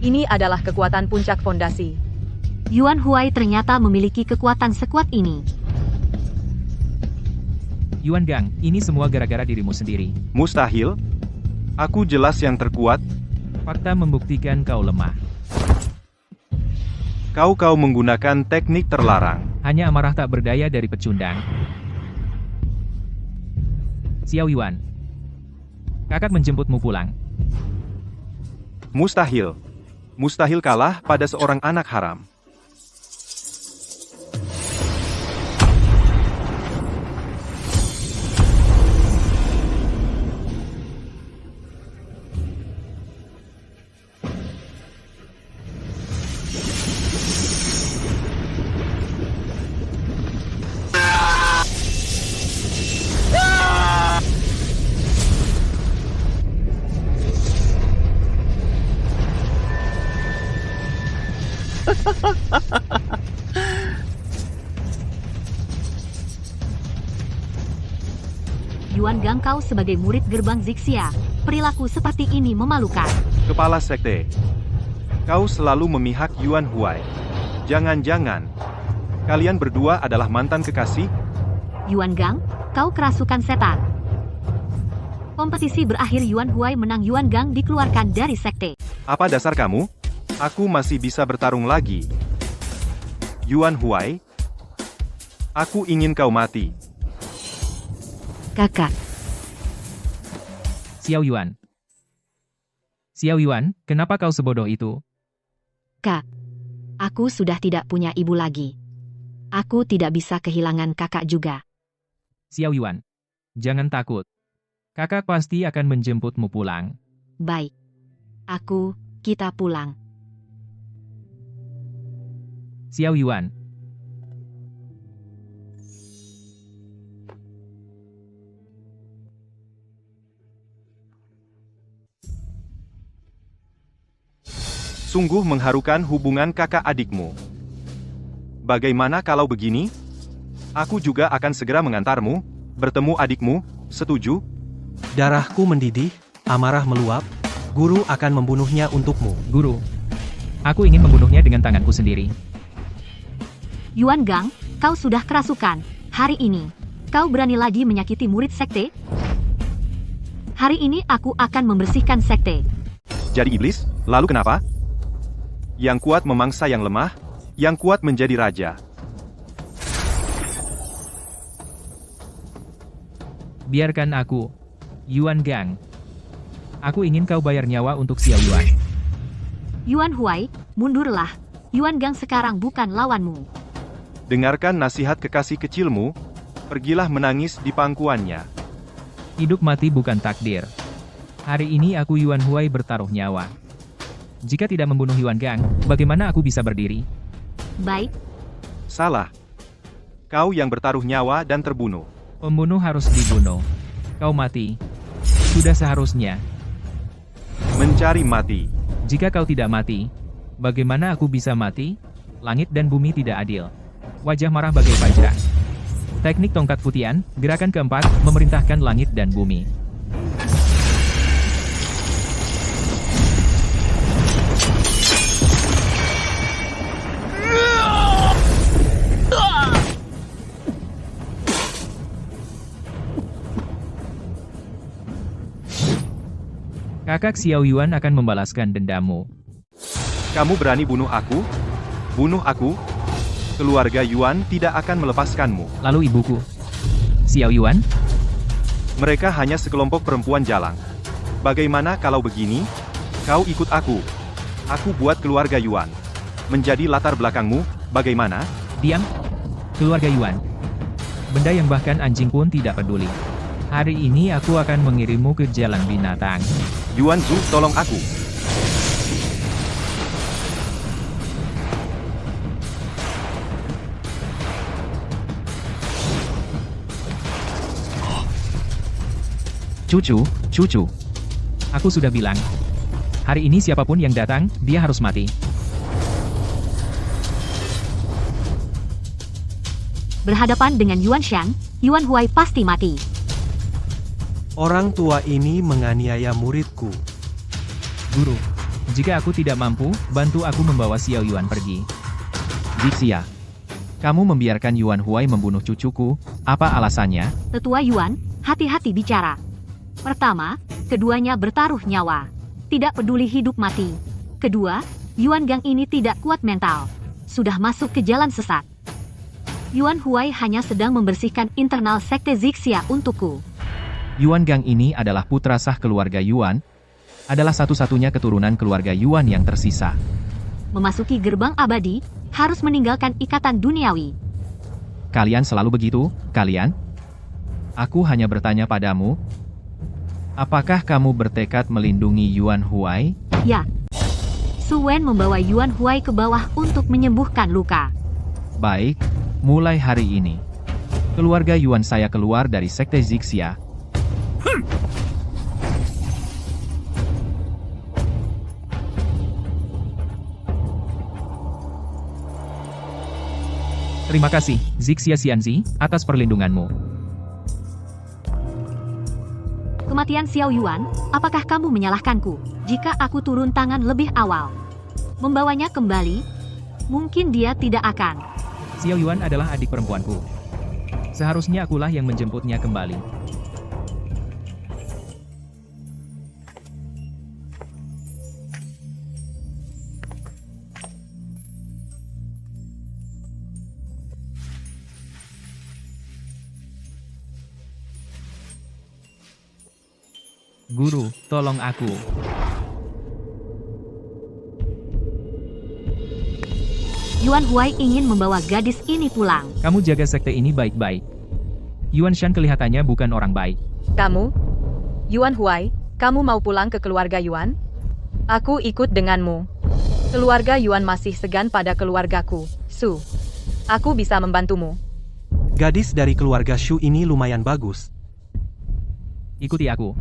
N: Ini adalah kekuatan puncak fondasi.
A: Yuan Huai ternyata memiliki kekuatan sekuat ini.
E: Yuan Gang, ini semua gara-gara dirimu sendiri.
D: Mustahil. Aku jelas yang terkuat.
E: Fakta membuktikan kau lemah.
D: Kau menggunakan teknik terlarang.
E: Hanya amarah tak berdaya dari pecundang. Xiao Yuan, kakak menjemputmu pulang.
D: Mustahil. Mustahil kalah pada seorang anak haram.
A: Yuan Gang, kau sebagai murid gerbang Zixia, perilaku seperti ini memalukan.
D: Kepala sekte. Kau selalu memihak Yuan Huai. Jangan-jangan kalian berdua adalah mantan kekasih?
A: Yuan Gang, kau kerasukan setan. Kompetisi berakhir, Yuan Huai menang. Yuan Gang dikeluarkan dari sekte.
D: Apa dasar kamu? Aku masih bisa bertarung lagi. Yuan Huai, aku ingin kau mati.
A: Kakak.
E: Xiao Yuan. Xiao Yuan, kenapa kau sebodoh itu?
A: Kak, aku sudah tidak punya ibu lagi. Aku tidak bisa kehilangan kakak juga.
E: Xiao Yuan, jangan takut. Kakak pasti akan menjemputmu pulang.
A: Baik. Kita pulang.
E: Xiao Yuan.
D: Sungguh mengharukan hubungan kakak adikmu. Bagaimana kalau begini? Aku juga akan segera mengantarmu, bertemu adikmu, setuju?
C: Darahku mendidih, amarah meluap, guru akan membunuhnya untukmu.
E: Guru, aku ingin membunuhnya dengan tanganku sendiri.
A: Yuan Gang, kau sudah kerasukan. Hari ini, kau berani lagi menyakiti murid sekte? Hari ini aku akan membersihkan sekte.
D: Jadi iblis, lalu kenapa? Yang kuat memangsa yang lemah, yang kuat menjadi raja.
E: Biarkan aku, Yuan Gang. Aku ingin kau bayar nyawa untuk Xiao Yuan.
A: Yuan Huai, mundurlah. Yuan Gang sekarang bukan lawanmu.
D: Dengarkan nasihat kekasih kecilmu, pergilah menangis di pangkuannya.
E: Hidup mati bukan takdir. Hari ini aku Yuan Huai bertaruh nyawa. Jika tidak membunuh Yuan Gang, bagaimana aku bisa berdiri?
A: Baik.
D: Salah. Kau yang bertaruh nyawa dan terbunuh.
E: Pembunuh harus dibunuh. Kau mati. Sudah seharusnya.
D: Mencari mati.
E: Jika kau tidak mati, bagaimana aku bisa mati? Langit dan bumi tidak adil. Wajah marah bagai Fajra. Teknik tongkat putihan, gerakan keempat, memerintahkan langit dan bumi. Kakak Xiao Yuan akan membalaskan dendamu.
D: Kamu berani bunuh aku? Bunuh aku? Keluarga Yuan tidak akan melepaskanmu.
E: Lalu ibuku, Xiao Yuan?
D: Mereka hanya sekelompok perempuan jalang. Bagaimana kalau begini? Kau ikut aku. Aku buat keluarga Yuan menjadi latar belakangmu, bagaimana?
E: Diam. Keluarga Yuan. Benda yang bahkan anjing pun tidak peduli. Hari ini aku akan mengirimmu ke jalan binatang.
D: Yuan Zhu, tolong aku.
E: Cucu. Aku sudah bilang. Hari ini siapapun yang datang, dia harus mati.
A: Berhadapan dengan Yuan Shang, Yuan Huai pasti mati.
C: Orang tua ini menganiaya muridku.
E: Guru, jika aku tidak mampu, bantu aku membawa Xiao Yuan pergi. Zixia, kamu membiarkan Yuan Huai membunuh cucuku, apa alasannya?
A: Tetua Yuan, hati-hati bicara. Pertama, keduanya bertaruh nyawa. Tidak peduli hidup mati. Kedua, Yuan Gang ini tidak kuat mental. Sudah masuk ke jalan sesat. Yuan Huai hanya sedang membersihkan internal sekte Zixia untukku.
E: Yuan Gang ini adalah putra sah keluarga Yuan, adalah satu-satunya keturunan keluarga Yuan yang tersisa.
A: Memasuki gerbang abadi, harus meninggalkan ikatan duniawi.
E: Kalian selalu begitu, kalian? Aku hanya bertanya padamu, apakah kamu bertekad melindungi Yuan Huai?
A: Ya. Su Wen membawa Yuan Huai ke bawah untuk menyembuhkan luka.
E: Baik, mulai hari ini, keluarga Yuan saya keluar dari sekte Zixia. Terima kasih, Zixia Xianzi, atas perlindunganmu.
A: Kematian Xiao Yuan, apakah kamu menyalahkanku jika aku turun tangan lebih awal? Membawanya kembali? Mungkin dia tidak akan.
E: Xiao Yuan adalah adik perempuanku. Seharusnya akulah yang menjemputnya kembali. Guru, tolong aku.
A: Yuan Huai ingin membawa gadis ini pulang.
E: Kamu jaga sekte ini baik-baik. Yuan Shan kelihatannya bukan orang baik.
N: Kamu? Yuan Huai, kamu mau pulang ke keluarga Yuan? Aku ikut denganmu. Keluarga Yuan masih segan pada keluargaku. Su, aku bisa membantumu.
C: Gadis dari keluarga Shu ini lumayan bagus.
E: Ikuti aku.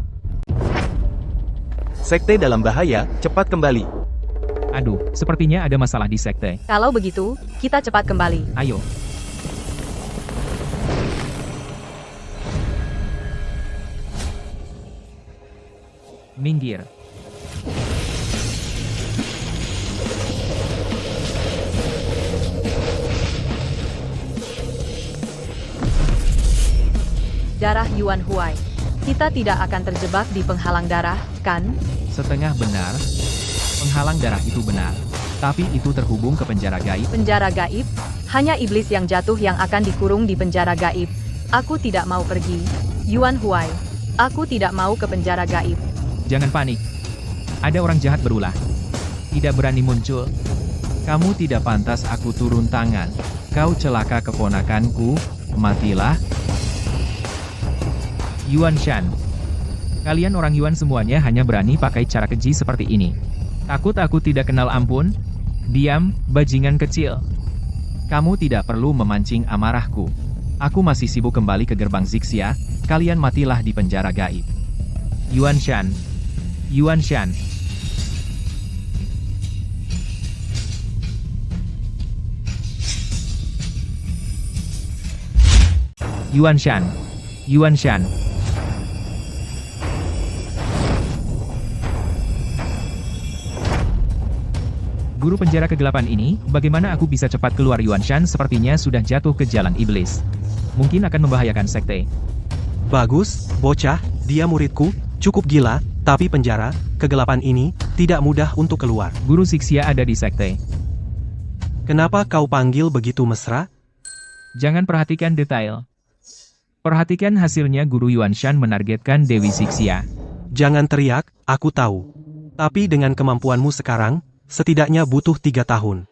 B: Sekte dalam bahaya, cepat kembali.
E: Aduh, sepertinya ada masalah di sekte.
N: Kalau begitu, kita cepat kembali.
E: Ayo. Minggir.
N: Darah Yuan Huai. Kita tidak akan terjebak di penghalang darah, kan?
E: Setengah benar. Penghalang darah itu benar. Tapi itu terhubung ke penjara gaib.
N: Penjara gaib? Hanya iblis yang jatuh yang akan dikurung di penjara gaib. Aku tidak mau pergi. Yuan Huai. Aku tidak mau ke penjara gaib.
E: Jangan panik. Ada orang jahat berulah. Tidak berani muncul. Kamu tidak pantas aku turun tangan. Kau celaka keponakanku. Matilah. Yuan Shan. Kalian orang Yuan semuanya hanya berani pakai cara keji seperti ini. Takut aku tidak kenal ampun? Diam, bajingan kecil. Kamu tidak perlu memancing amarahku. Aku masih sibuk kembali ke gerbang Zixia. Kalian matilah di penjara gaib. Yuan Shan. Yuan Shan. Yuan Shan. Yuan Shan. Guru penjara kegelapan ini, bagaimana aku bisa cepat keluar? Yuan Shan sepertinya sudah jatuh ke jalan iblis. Mungkin akan membahayakan sekte.
C: Bagus, bocah, dia muridku, cukup gila, tapi penjara, kegelapan ini, tidak mudah untuk keluar.
E: Guru Zixia ada di sekte.
C: Kenapa kau panggil begitu mesra?
E: Jangan perhatikan detail. Perhatikan hasilnya. Guru Yuan Shan menargetkan Dewi Zixia.
C: Jangan teriak, aku tahu. Tapi dengan kemampuanmu sekarang, setidaknya butuh 3 tahun.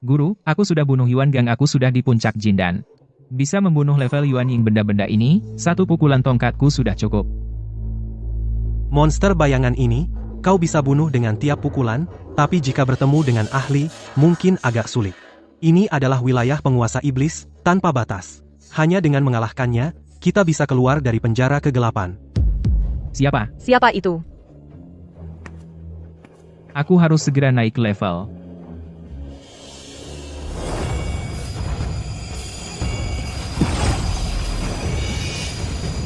E: Guru, aku sudah bunuh Yuan Gang. Aku sudah di puncak Jindan. Bisa membunuh level Yuan Ying benda-benda ini, 1 pukulan tongkatku sudah cukup.
C: Monster bayangan ini, kau bisa bunuh dengan tiap pukulan, tapi jika bertemu dengan ahli, mungkin agak sulit. Ini adalah wilayah penguasa iblis, tanpa batas. Hanya dengan mengalahkannya, kita bisa keluar dari penjara kegelapan.
E: Siapa?
N: Siapa itu?
E: Aku harus segera naik level.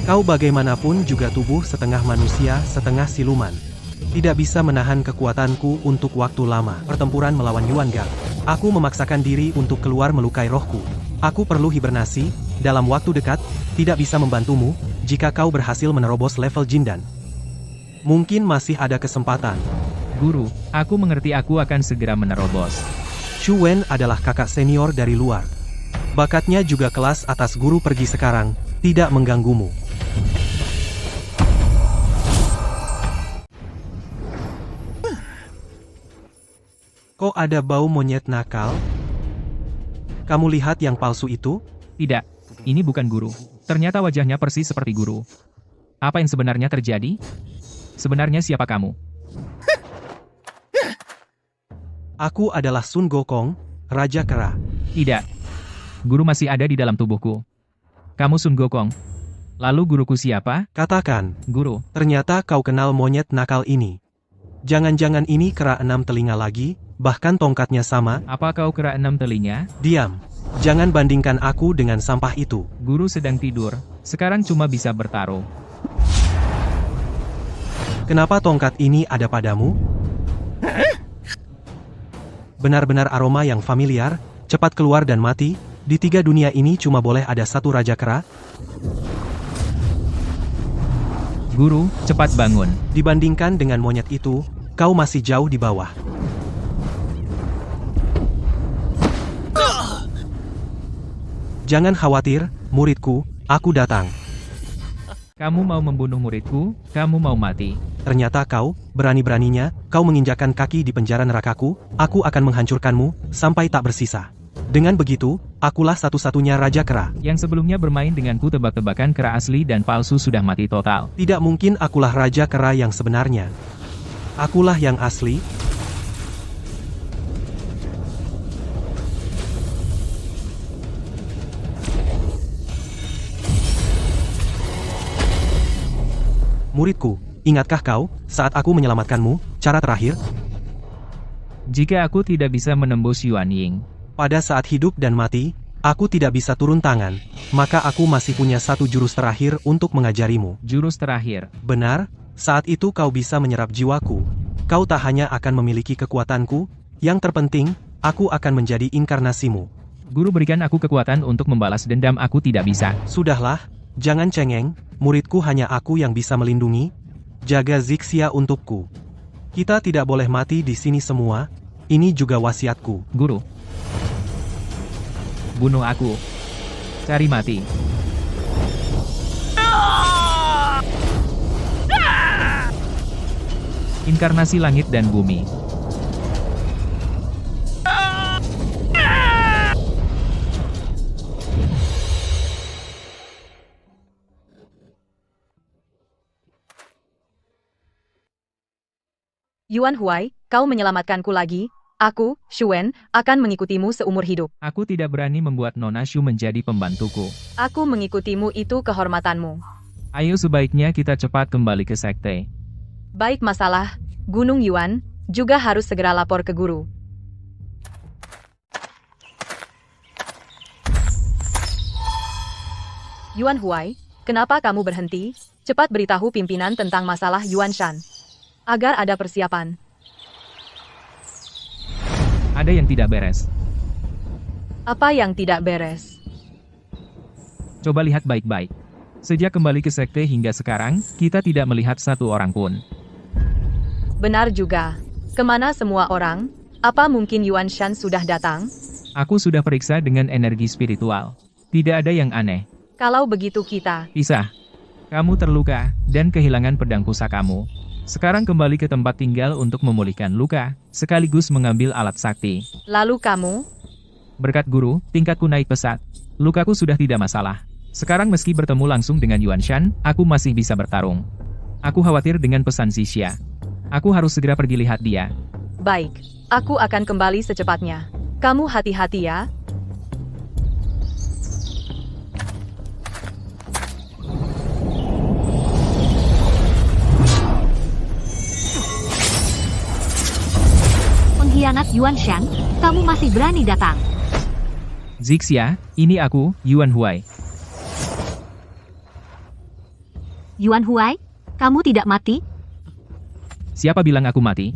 C: Kau bagaimanapun juga tubuh setengah manusia, setengah siluman. Tidak bisa menahan kekuatanku untuk waktu lama. Pertempuran melawan Yuan Gang. Aku memaksakan diri untuk keluar melukai rohku. Aku perlu hibernasi, dalam waktu dekat, tidak bisa membantumu, jika kau berhasil menerobos level Jindan. Mungkin masih ada kesempatan.
E: Guru, aku mengerti. Aku akan segera menerobos.
C: Shu Wen adalah kakak senior dari luar. Bakatnya juga kelas atas. Guru pergi sekarang, tidak mengganggumu. Kok ada bau monyet nakal? Kamu lihat yang palsu itu?
E: Tidak, ini bukan guru. Ternyata wajahnya persis seperti guru. Apa yang sebenarnya terjadi? Sebenarnya siapa kamu?
C: Aku adalah Sun Gokong, Raja Kera.
E: Tidak. Guru masih ada di dalam tubuhku. Kamu Sun Gokong. Lalu guruku siapa?
C: Katakan,
E: Guru.
C: Ternyata kau kenal monyet nakal ini. Jangan-jangan ini kera 6 telinga lagi, bahkan tongkatnya sama.
E: Apa kau kera 6 telinga?
C: Diam. Jangan bandingkan aku dengan sampah itu.
E: Guru sedang tidur. Sekarang cuma bisa bertaruh.
C: Kenapa tongkat ini ada padamu? Benar-benar aroma yang familiar, cepat keluar dan mati. Di 3 dunia ini cuma boleh ada 1 Raja Kera.
E: Guru, cepat bangun.
C: Dibandingkan dengan monyet itu, kau masih jauh di bawah. Jangan khawatir, muridku, aku datang.
E: Kamu mau membunuh muridku, kamu mau mati.
C: Ternyata kau, berani-beraninya, kau menginjakkan kaki di penjara nerakaku, aku akan menghancurkanmu, sampai tak bersisa. Dengan begitu, akulah satu-satunya Raja Kera.
E: Yang sebelumnya bermain denganku tebak-tebakan kera asli dan palsu sudah mati total.
C: Tidak mungkin akulah Raja Kera yang sebenarnya. Akulah yang asli. Muridku, ingatkah kau, saat aku menyelamatkanmu, cara terakhir?
E: Jika aku tidak bisa menembus Yuan Ying,
C: Pada saat hidup dan mati, aku tidak bisa turun tangan, maka aku masih punya satu jurus terakhir untuk mengajarimu.
E: jurus terakhir.
C: Benar, saat itu kau bisa menyerap jiwaku. Kau tak hanya akan memiliki kekuatanku, yang terpenting, aku akan menjadi inkarnasimu.
E: Guru berikan aku kekuatan untuk membalas dendam, aku tidak bisa.
C: Sudahlah, jangan cengeng, muridku hanya aku yang bisa melindungi. Jaga Zixia untukku. Kita tidak boleh mati di sini semua, ini juga wasiatku.
E: Guru, bunuh aku. Cari mati. Inkarnasi langit dan bumi.
N: Yuan Huai, kau menyelamatkanku lagi. Aku, Xuan, akan mengikutimu seumur hidup.
E: Aku tidak berani membuat Nona Shu menjadi pembantuku.
N: Aku mengikutimu, itu kehormatanmu.
E: Ayo sebaiknya kita cepat kembali ke sekte.
N: Baik, masalah Gunung Yuan juga harus segera lapor ke guru. Yuan Huai, kenapa kamu berhenti? Cepat beritahu pimpinan tentang masalah Yuan Shan, agar ada persiapan.
E: Ada yang tidak beres.
N: Apa yang tidak beres?
E: Coba lihat baik-baik. Sejak kembali ke sekte hingga sekarang, kita tidak melihat satu orang pun.
N: Benar juga. Kemana semua orang? Apa mungkin Yuan Shan sudah datang?
E: Aku sudah periksa dengan energi spiritual. Tidak ada yang aneh.
N: Kalau begitu kita
E: Pisah. Kamu terluka, dan kehilangan pedang pusakamu. Sekarang kembali ke tempat tinggal untuk memulihkan luka, sekaligus mengambil alat sakti.
N: Lalu kamu?
E: Berkat guru, tingkatku naik pesat. Lukaku sudah tidak masalah. Sekarang meski bertemu langsung dengan Yuan Shan, aku masih bisa bertarung. Aku khawatir dengan pesan Xia. Aku harus segera pergi lihat dia.
N: Baik, aku akan kembali secepatnya. Kamu hati-hati ya.
A: Pengkhianat Yuan Shan, kamu masih berani datang.
E: Zixia, ini aku, Yuan Huai.
A: Yuan Huai, kamu tidak mati?
E: Siapa bilang aku mati?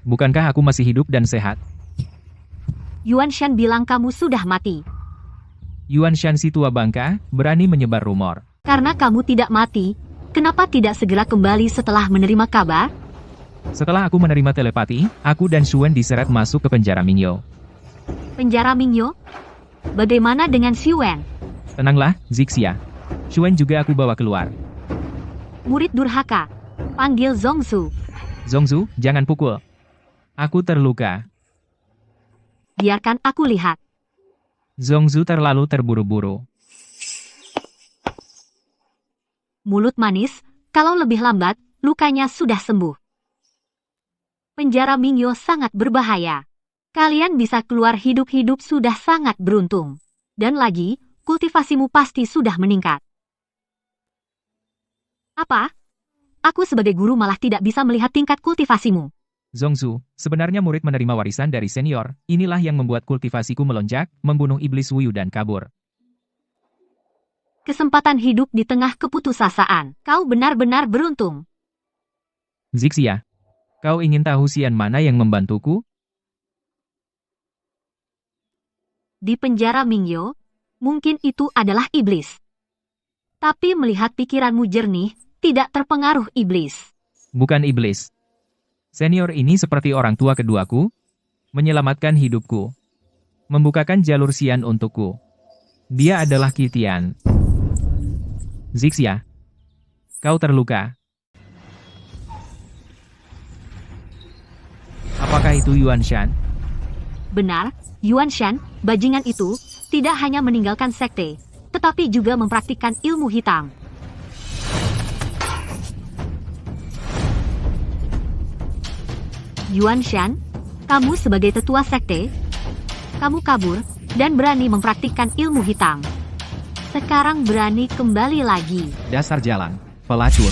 E: Bukankah aku masih hidup dan sehat?
A: Yuan Shan bilang kamu sudah mati.
E: Yuan Shan si tua bangka, berani menyebar rumor.
A: Karena kamu tidak mati, kenapa tidak segera kembali setelah menerima kabar?
E: Setelah aku menerima telepati, aku dan Xuan diseret masuk ke penjara Mingyo.
A: Penjara Mingyo? Bagaimana dengan Xuan?
E: Tenanglah, Zixia. Xuan juga aku bawa keluar.
A: Murid durhaka, panggil Zongzu.
E: Zongzu, jangan pukul. Aku terluka.
A: Biarkan aku lihat.
E: Zongzu terlalu terburu-buru.
A: Mulut manis, kalau lebih lambat, lukanya sudah sembuh. Penjara Mingyo sangat berbahaya. Kalian bisa keluar hidup-hidup sudah sangat beruntung. Dan lagi, kultivasimu pasti sudah meningkat. Apa? Aku sebagai guru malah tidak bisa melihat tingkat kultivasimu.
E: Zongzu, sebenarnya murid menerima warisan dari senior, inilah yang membuat kultivasiku melonjak, membunuh iblis Wuyu dan kabur.
A: Kesempatan hidup di tengah keputusasaan. Kau benar-benar beruntung.
E: Zixia, kau ingin tahu Xian mana yang membantuku?
A: Di penjara Mingyo, mungkin itu adalah iblis. Tapi melihat pikiranmu jernih, tidak terpengaruh iblis.
E: Bukan iblis. Senior ini seperti orang tua keduaku, menyelamatkan hidupku, membukakan jalur Xian untukku. Dia adalah Qitian. Zixia, kau terluka. Apakah itu Yuan Shan?
A: Benar, Yuan Shan, bajingan itu, tidak hanya meninggalkan sekte, tetapi juga mempraktikkan ilmu hitam. Yuan Shan, kamu sebagai tetua sekte, kamu kabur, dan berani mempraktikkan ilmu hitam. Sekarang berani kembali lagi.
E: Dasar jalan, pelacur.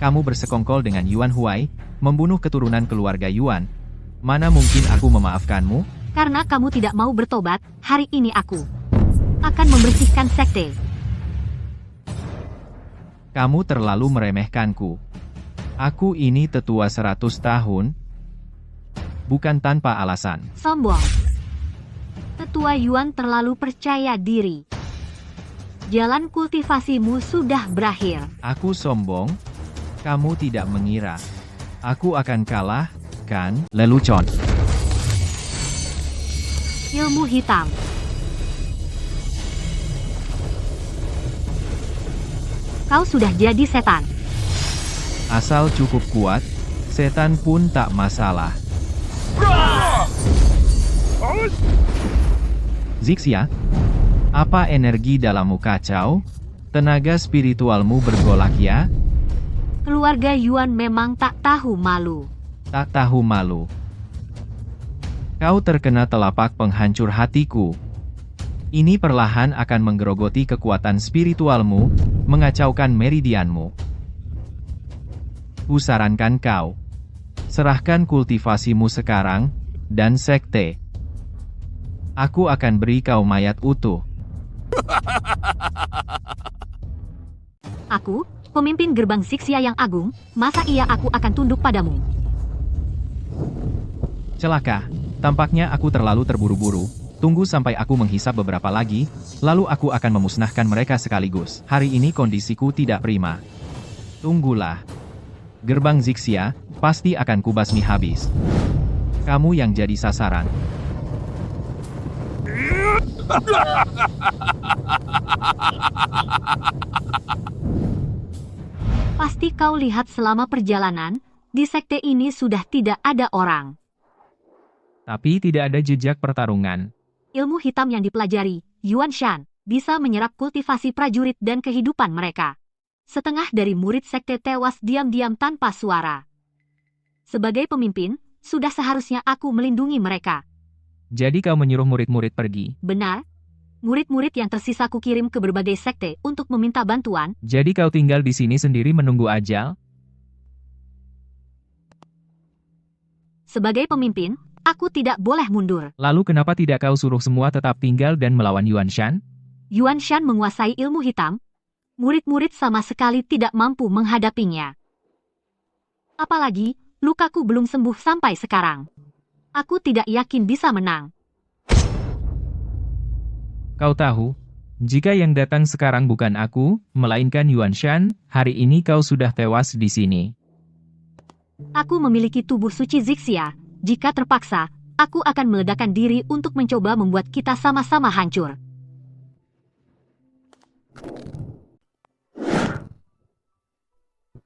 E: Kamu bersekongkol dengan Yuan Huai, membunuh keturunan keluarga Yuan. Mana mungkin aku memaafkanmu?
A: Karena kamu tidak mau bertobat, hari ini aku akan membersihkan sekte.
E: Kamu terlalu meremehkanku. Aku ini tetua 100 tahun, bukan tanpa alasan.
A: Sombong. Tetua Yuan terlalu percaya diri. Jalan kultivasimu sudah berakhir.
E: Aku sombong? Kamu tidak mengira aku akan kalah, kan, lelucon?
A: Ilmu hitam. Kau sudah jadi setan.
E: Asal cukup kuat, setan pun tak masalah. Zixia, apa energi dalammu kacau? Tenaga spiritualmu bergolak ya?
A: Keluarga Yuan memang tak tahu malu.
E: Tak tahu malu. Kau terkena telapak penghancur hatiku. Ini perlahan akan menggerogoti kekuatan spiritualmu, mengacaukan meridianmu. Kusarankan kau. Serahkan kultivasimu sekarang, dan sekte. Aku akan beri kau mayat utuh.
A: Aku, pemimpin gerbang Zixia yang agung, masa iya aku akan tunduk padamu?
E: Celaka, tampaknya aku terlalu terburu-buru. Tunggu sampai aku menghisap beberapa lagi, lalu aku akan memusnahkan mereka sekaligus. Hari ini kondisiku tidak prima. Tunggulah. Gerbang Zixia pasti akan kubasmi habis. Kamu yang jadi sasaran.
A: Pasti kau lihat selama perjalanan, di sekte ini sudah tidak ada orang.
E: Tapi tidak ada jejak pertarungan.
A: Ilmu hitam yang dipelajari, Yuan Shan, bisa menyerap kultivasi prajurit dan kehidupan mereka. Setengah dari murid sekte tewas diam-diam tanpa suara. Sebagai pemimpin, sudah seharusnya aku melindungi mereka.
E: Jadi kau menyuruh murid-murid pergi?
A: Benar. Murid-murid yang tersisa kukirim ke berbagai sekte untuk meminta bantuan.
E: Jadi kau tinggal di sini sendiri menunggu ajal?
A: Sebagai pemimpin, aku tidak boleh mundur.
E: Lalu kenapa tidak kau suruh semua tetap tinggal dan melawan Yuan Shan?
A: Yuan Shan menguasai ilmu hitam. Murid-murid sama sekali tidak mampu menghadapinya. Apalagi, lukaku belum sembuh sampai sekarang. Aku tidak yakin bisa menang.
E: Kau tahu, jika yang datang sekarang bukan aku, melainkan Yuan Shan, hari ini kau sudah tewas di sini.
A: Aku memiliki tubuh suci Zixia. Jika terpaksa, aku akan meledakkan diri untuk mencoba membuat kita sama-sama hancur.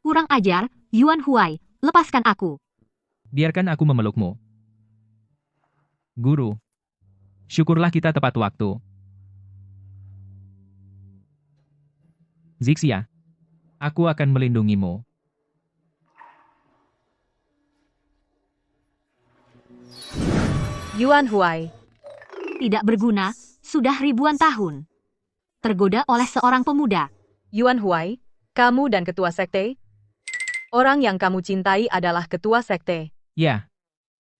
A: Kurang ajar, Yuan Huai, lepaskan aku.
E: Biarkan aku memelukmu. Guru, syukurlah kita tepat waktu. Zixia, aku akan melindungimu.
N: Yuan Huai.
A: Tidak berguna, sudah ribuan tahun. Tergoda oleh seorang pemuda.
N: Yuan Huai, kamu dan ketua sekte? Orang yang kamu cintai adalah ketua sekte.
E: Ya,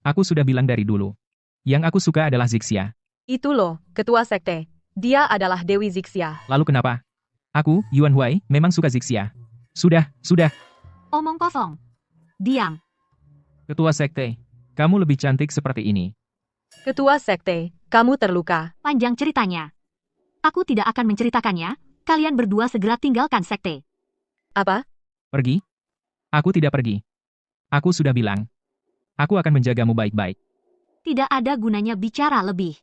E: aku sudah bilang dari dulu. Yang aku suka adalah Zixia.
N: Itu loh, ketua sekte. Dia adalah Dewi Zixia.
E: Lalu kenapa? Aku, Yuan Huai, memang suka Zixia. Sudah.
A: Omong kosong. Diam.
E: Ketua sekte, kamu lebih cantik seperti ini.
N: Ketua sekte, kamu terluka.
A: Panjang ceritanya. Aku tidak akan menceritakannya, kalian berdua segera tinggalkan sekte.
N: Apa?
E: Pergi? Aku tidak pergi. Aku sudah bilang. Aku akan menjagamu baik-baik.
A: Tidak ada gunanya bicara lebih.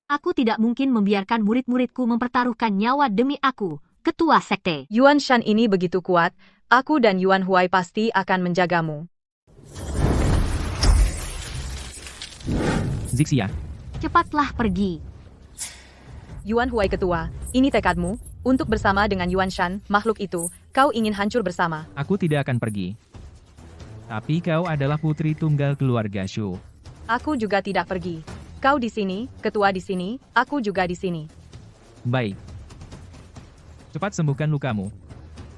A: Aku tidak mungkin membiarkan murid-muridku mempertaruhkan nyawa demi aku, ketua sekte.
N: Yuan Shan ini begitu kuat, aku dan Yuan Huai pasti akan menjagamu.
E: Zixia.
A: Cepatlah pergi.
N: Yuan Huai ketua, ini tekadmu, untuk bersama dengan Yuan Shan, makhluk itu, kau ingin hancur bersama.
E: Aku tidak akan pergi. Tapi kau adalah putri tunggal keluarga Shu.
N: Aku juga tidak pergi. Kau di sini, ketua di sini, aku juga di sini.
E: Baik. Cepat sembuhkan lukamu.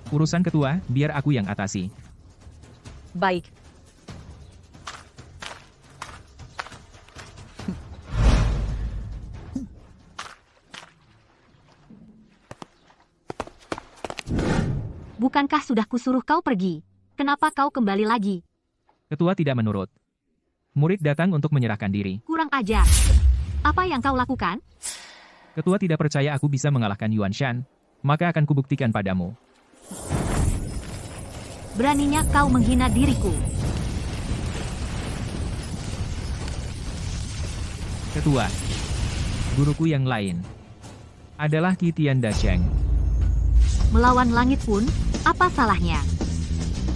E: Urusan ketua, biar aku yang atasi.
N: Baik.
A: Bukankah sudah kusuruh kau pergi? Kenapa kau kembali lagi?
E: Ketua tidak menurut. Murid datang untuk menyerahkan diri.
A: Kurang ajar. Apa yang kau lakukan?
E: Ketua tidak percaya aku bisa mengalahkan Yuan Shan, maka akan kubuktikan padamu.
A: Beraninya kau menghina diriku.
E: Ketua, guruku yang lain adalah Qi Tian Dasheng.
A: Melawan langit pun, apa salahnya?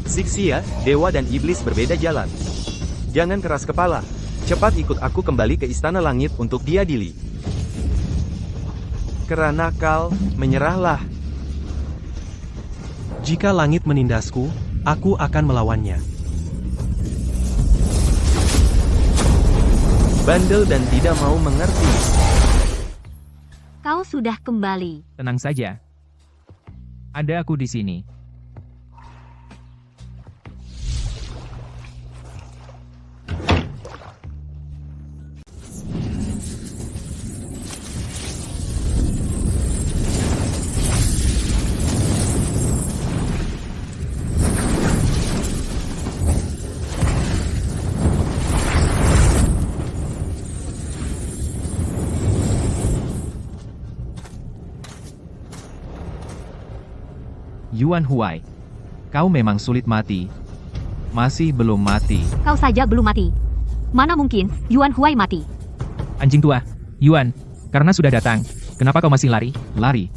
B: Zixia, dewa dan iblis berbeda jalan. Jangan keras kepala. Cepat ikut aku kembali ke istana langit untuk diadili. Kerana kau, menyerahlah.
C: Jika langit menindasku, aku akan melawannya.
B: Bandel dan tidak mau mengerti.
A: Kau sudah kembali.
E: Tenang saja. Ada aku di sini. Yuan Huai, kau memang sulit mati. Masih belum mati.
A: Kau saja belum mati. Mana mungkin Yuan Huai mati?
E: Anjing tua, Yuan, karena sudah datang, kenapa kau masih lari? Lari.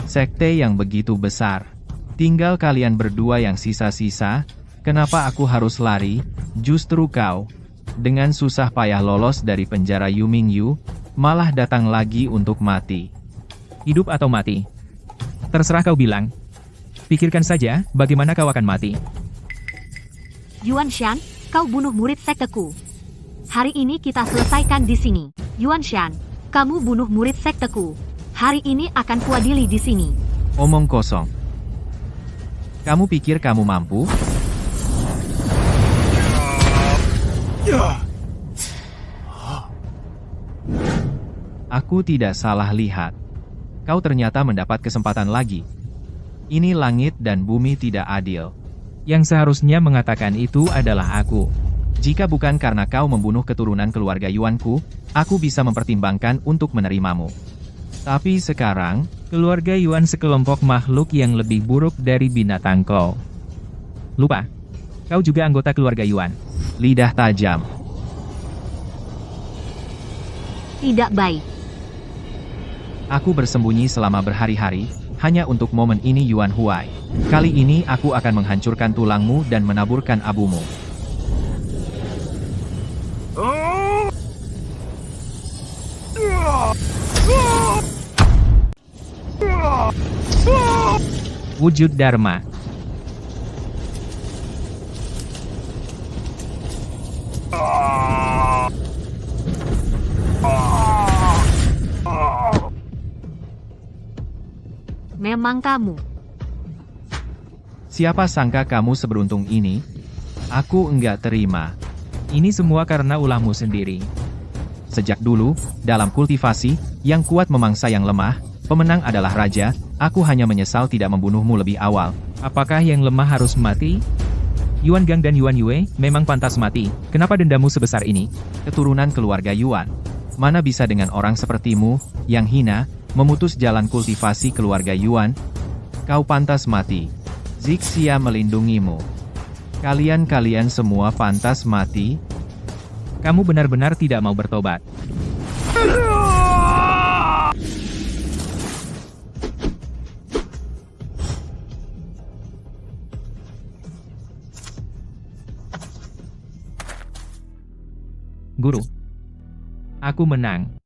E: Sekte yang begitu besar. Tinggal kalian berdua yang sisa-sisa, kenapa aku harus lari? Justru kau, dengan susah payah lolos dari penjara Yuming Yu, malah datang lagi untuk mati. Hidup atau mati? Terserah kau bilang. Pikirkan saja, bagaimana kau akan mati.
A: Yuan Shan, kau bunuh murid sekteku. Hari ini kita selesaikan di sini. Yuan Shan, kamu bunuh murid sekteku. Hari ini akan kuadili di sini.
E: Omong kosong. Kamu pikir kamu mampu? Aku tidak salah lihat. Kau ternyata mendapat kesempatan lagi. Ini langit dan bumi tidak adil. Yang seharusnya mengatakan itu adalah aku. Jika bukan karena kau membunuh keturunan keluarga Yuanku, aku bisa mempertimbangkan untuk menerimamu. Tapi sekarang, keluarga Yuan sekelompok makhluk yang lebih buruk dari binatang kau. Lupa, kau juga anggota keluarga Yuan. Lidah tajam.
A: Tidak baik.
E: Aku bersembunyi selama berhari-hari, hanya untuk momen ini Yuan Huai. Kali ini aku akan menghancurkan tulangmu dan menaburkan abumu. Wujud Dharma.
A: Memang kamu.
E: Siapa sangka kamu seberuntung ini? Aku enggak terima. Ini semua karena ulahmu sendiri. Sejak dulu, dalam kultivasi, yang kuat memangsa yang lemah, pemenang adalah raja, aku hanya menyesal tidak membunuhmu lebih awal. Apakah yang lemah harus mati? Yuan Gang dan Yuan Yue memang pantas mati. Kenapa dendamu sebesar ini? Keturunan keluarga Yuan. Mana bisa dengan orang sepertimu, yang hina, memutus jalan kultivasi keluarga Yuan? Kau pantas mati. Zixia melindungimu. Kalian semua pantas mati. Kamu benar-benar tidak mau bertobat. Guru, aku menang.